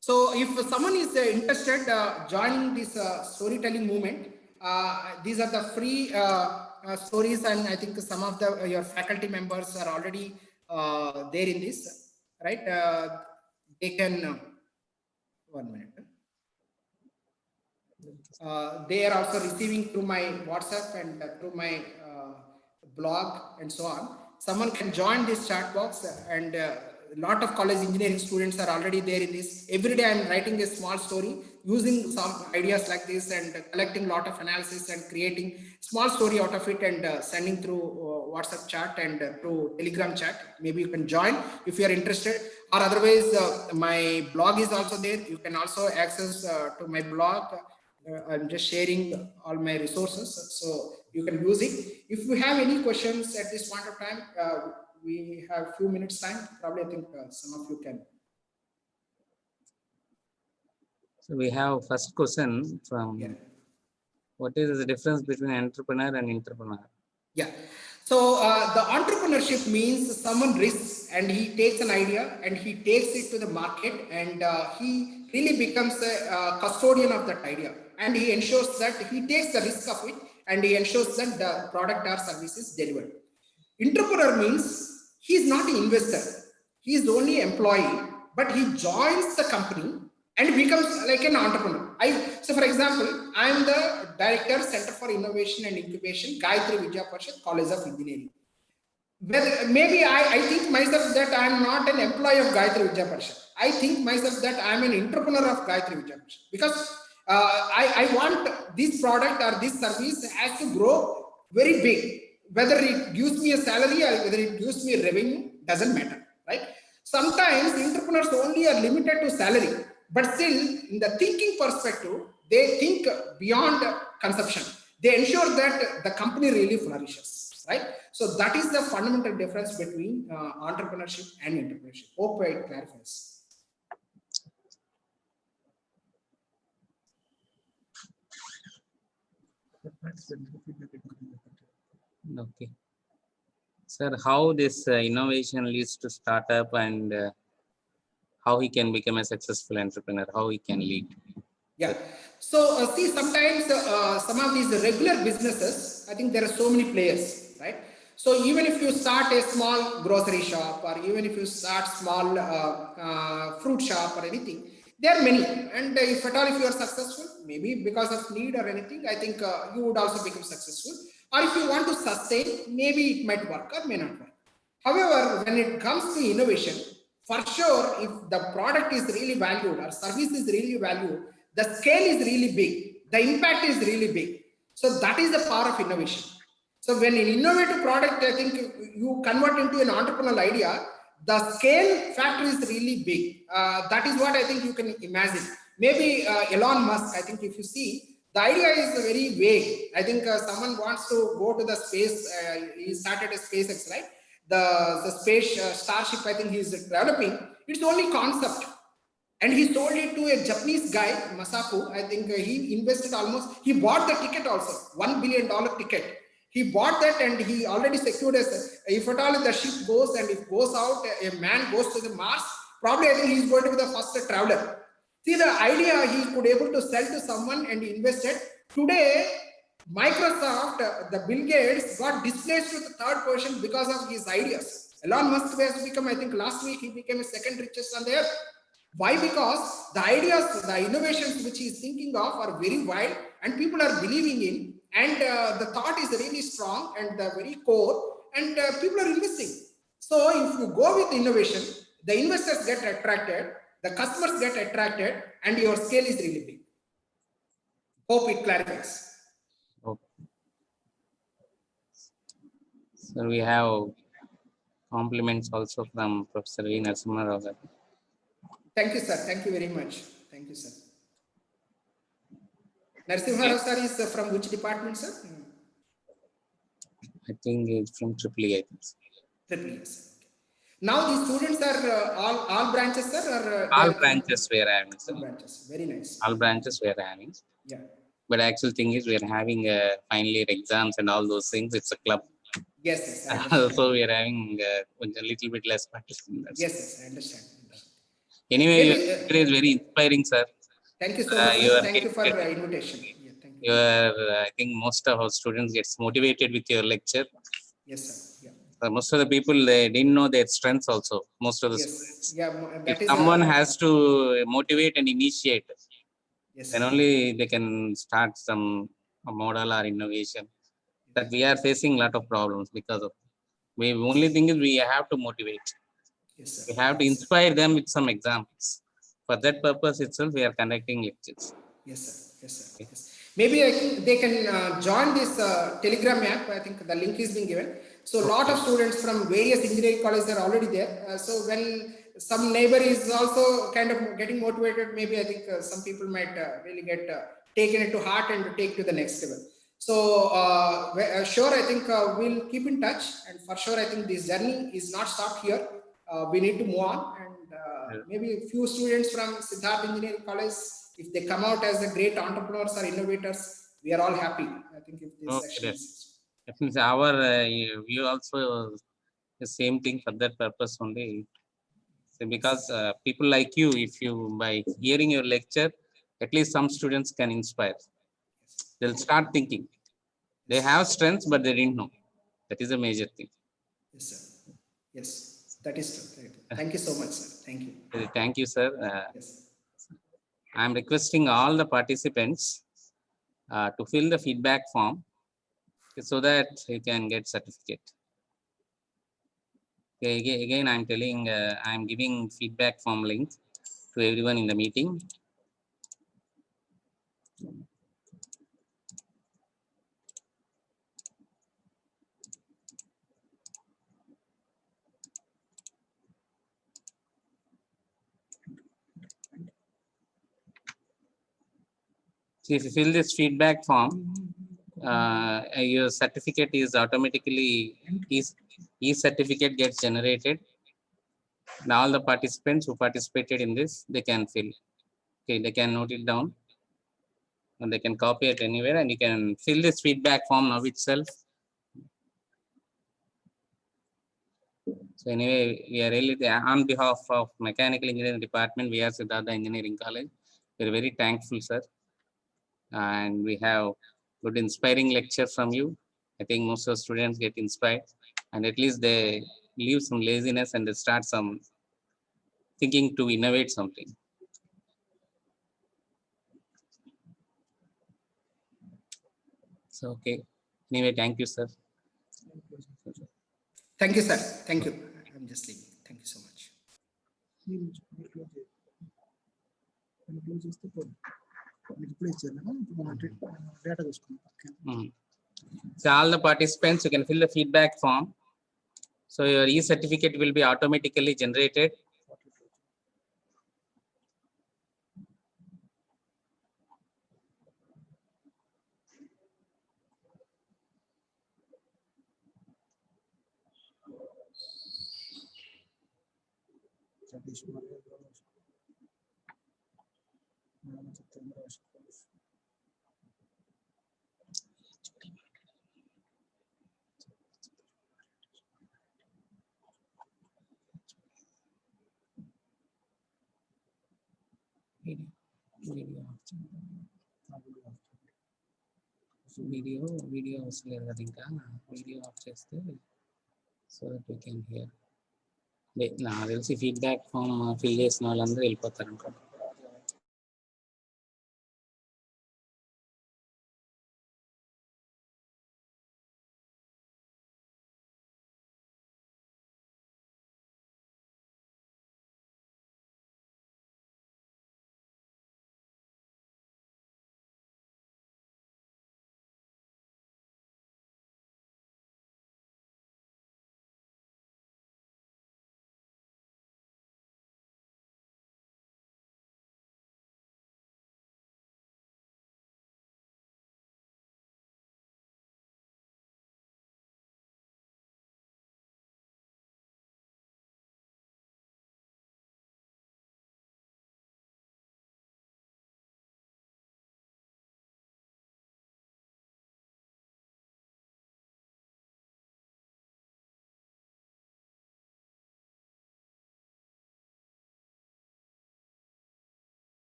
So if someone is interested joining this storytelling movement, these are the free stories, and I think some of the your faculty members are already there in this, right? They can 1 minute. They are also receiving through my WhatsApp and through my blog and so on. Someone can join this chat box, and a lot of college engineering students are already there in this. Every day I'm writing a small story using some ideas like this and collecting a lot of analysis and creating small story out of it and sending through WhatsApp chat and through Telegram chat. Maybe you can join if you are interested, or otherwise my blog is also there. You can also access to my blog. I'm just sharing all my resources, so you can use it. If you have any questions at this point of time, we have few minutes time. Probably I think some of you can. So we have first question from, Yeah. what is the difference between entrepreneur and entrepreneur? Yeah. So the entrepreneurship means someone risks and he takes an idea and he takes it to the market, and he really becomes a custodian of that idea, and he ensures that he takes the risk of it, and he ensures that the product or service is delivered. Entrepreneur means he is not an investor. He is only employee, but he joins the company and becomes like an entrepreneur. So for example, I am the director, Center for Innovation and Incubation, Gayatri Vijayawada College of Engineering. Well, maybe I think myself that I am not an employee of Gayatri Vijayawada. I think myself that I am an entrepreneur of Gayatri Vijayawada, because I want this product or this service has to grow very big. Whether it gives me a salary or whether it gives me revenue, doesn't matter, right? Sometimes entrepreneurs only are limited to salary, but still, in the thinking perspective, they think beyond consumption. They ensure that the company really flourishes, right? So that is the fundamental difference between entrepreneurship and entrepreneurship. Hope it clarifies. Okay. Sir, how this innovation leads to startup, and how he can become a successful entrepreneur, how he can lead? Yeah. So see, sometimes some of these regular businesses, I think there are so many players, right? So even if you start a small grocery shop, or even if you start small fruit shop or anything, there are many. And if at all, if you are successful, maybe because of need or anything, I think you would also become successful. Or if you want to sustain, maybe it might work or may not work. However, when it comes to innovation, for sure, if the product is really valued or service is really valued, the scale is really big, the impact is really big. So that is the power of innovation. So when an innovative product, I think you convert into an entrepreneurial idea, the scale factor is really big. That is what I think you can imagine. Maybe Elon Musk, I think if you see, the idea is very vague. I think someone wants to go to the space. He started a SpaceX, right? The space starship, I think he's developing. It's only concept, and he sold it to a Japanese guy, Masaku. I think he invested almost, he bought the ticket also, $1 billion ticket. He bought that, and he already secured us. If at all the ship goes and if goes out, a man goes to the Mars, probably I think he's going to be the first traveler. See, the idea he could able to sell to someone and invested. Today, Microsoft, the Bill Gates got displaced to the third position because of his ideas. Elon Musk has become, I think last week he became a second richest on the earth. Why? Because the ideas, the innovations which he is thinking of are very wide and people are believing in, and the thought is really strong and very core, and people are investing. So if you go with innovation, the investors get attracted, the customers get attracted, and your scale is really big. Hope it clarifies. Okay. So we have compliments also from Professor V. Narasimha. Thank you, sir. Thank you very much. Thank you, sir. Narasimha Rao sir is from which department, sir? I think it's from EEE, I think. EEE, sir. Now the students are all branches, sir, or all branches we are having, sir. All branches. Very nice. All branches we are having. Yeah. But actual thing is, we are having final year exams and all those things. It's a club. Yes, so we are having a little bit less participants. Yes, I understand. Anyway, your is very inspiring, sir. Thank you so much, sir. Thank you for the invitation. Yeah, thank you. I think most of our students gets motivated with your lecture. Yes, sir. Yeah. Most of the people, they didn't know their strengths also. Most of the students. Yeah, if someone has to motivate and initiate, then only they can start some model or innovation. That we are facing a lot of problems because of. The only thing is we have to motivate. Yes, sir. We have to inspire them with some examples. For that purpose itself, we are conducting lectures. Yes, sir. Yes, sir. Yes. Maybe I think they can join this Telegram app. I think the link is being given. So a lot of students from various engineering colleges are already there. So when some neighbor is also kind of getting motivated. Maybe I think some people might really get taken it to heart and take to the next level. So sure, I think we'll keep in touch, and for sure, I think this journey is not stopped here. We need to move on, and maybe a few students from Siddhartha Engineering College, if they come out as a great entrepreneurs or innovators, we are all happy. I think if this section is definitely our we also the same thing for that purpose only. So because people like you, if you by hearing your lecture, at least some students can inspire. They'll start thinking. They have strengths, but they didn't know. That is a major thing. Yes, sir. Yes, that is true. Thank you so much, sir. Thank you. Thank you, sir. Yes. I am requesting all the participants to fill the feedback form so that you can get certificate. Okay, again, I'm telling, I'm giving feedback form link to everyone in the meeting. So if you fill this feedback form, your certificate is automatically, e-certificate gets generated. Now all the participants who participated in this, they can fill. Okay, they can note it down and they can copy it anywhere, and you can fill this feedback form now itself. So anyway, we are really on behalf of Mechanical Engineering Department, V.R.Siddhartha Engineering College. We are very thankful, sir. And we have good inspiring lecture from you. I think most of the students get inspired, and at least they leave some laziness and they start some thinking to innovate something. So, okay. Anyway, thank you, sir. Thank you, sir. Thank you. I'm just leaving. Thank you so much. So all the participants, you can fill the feedback form. So your e-certificate will be automatically generated. Video వస్తలేదు కదా ఇంకా video of చేస్తే so that we can hear. నాకు తెలిసి feedback form fill చేసిన వాళ్ళందరూ వెళ్ళిపోతారు అనుకో.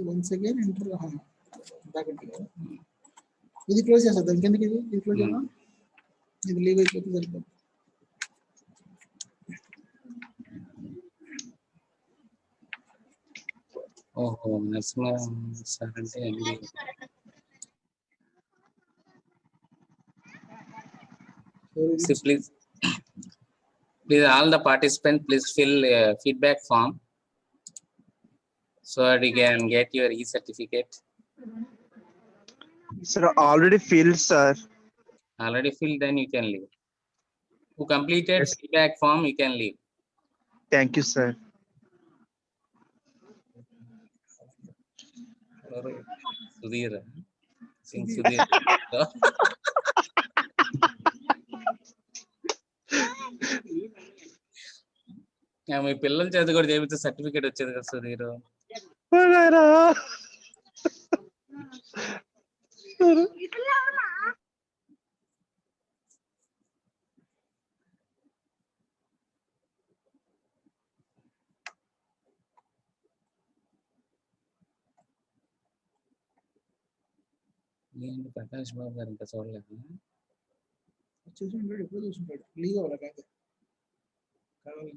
once again enter back into ఇది క్లోజ్ చేస్తా దానికి ఎందుకు ఇది క్లోజ్ చేద్దాం ఇది లీవ్ అయిపోతే సరిపోతుంది ఓహో, నరసింహ సార్ అంటే MD. So please, all the participants, please fill a feedback form so that you can get your e-certificate. Sir, already filled, sir. Already filled, then you can leave. Who completed Yes. feedback form, you can leave. Thank you, sir. Sudhir. Sing Sudhir. మీ పిల్లల చేత కూడా చేపిస్తే certificate వచ్చేది కదా సుధీర్. నేను ప్రకాష్ బాబు గారు ఇంకా చూడలేదు. చూసుంటాడు, ఎప్పుడు చూసుంటాడు. లీవ్ అవ్వాలి కాదు, కావాలి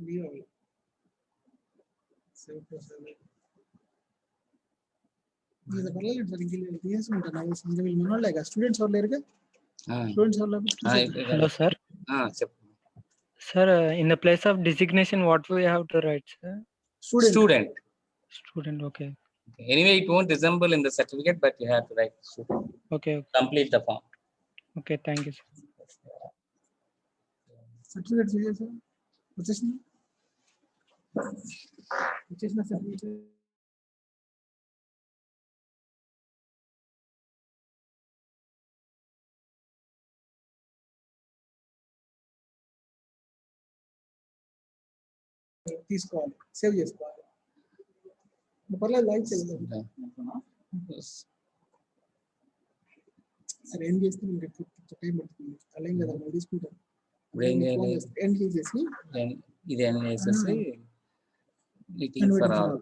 లీవ్ అవ్వాలి. ఇది పర్లేదు సార్, ఇంక తీసుకుంటాను. ఇంకా వీళ్ళు మనోళ్ళేగా, స్టూడెంట్స్ వాళ్ళు లేరుగా. స్టూడెంట్స్ వాళ్ళు Hello, sir. చెప్పు. Sir, in the place of designation, what we have to write, sir? Student. Student, okay. Anyway, it won't resemble in the certificate, but you have to write student. Okay. Complete the form. Okay, thank you, sir. Certificate చేయాలి sir. వచ్చేసింది, వచ్చేసిన certificate. తీసుకోవాలి, save చేసుకోవాలి. పర్లేదు, like చేయాలి. సరే, ఏం చేస్తే ఇంకా టైం పడుతుంది. అలాగే కదా, మనం తీసుకుంటాం. ఇది ఏం చేసేసి meeting for all.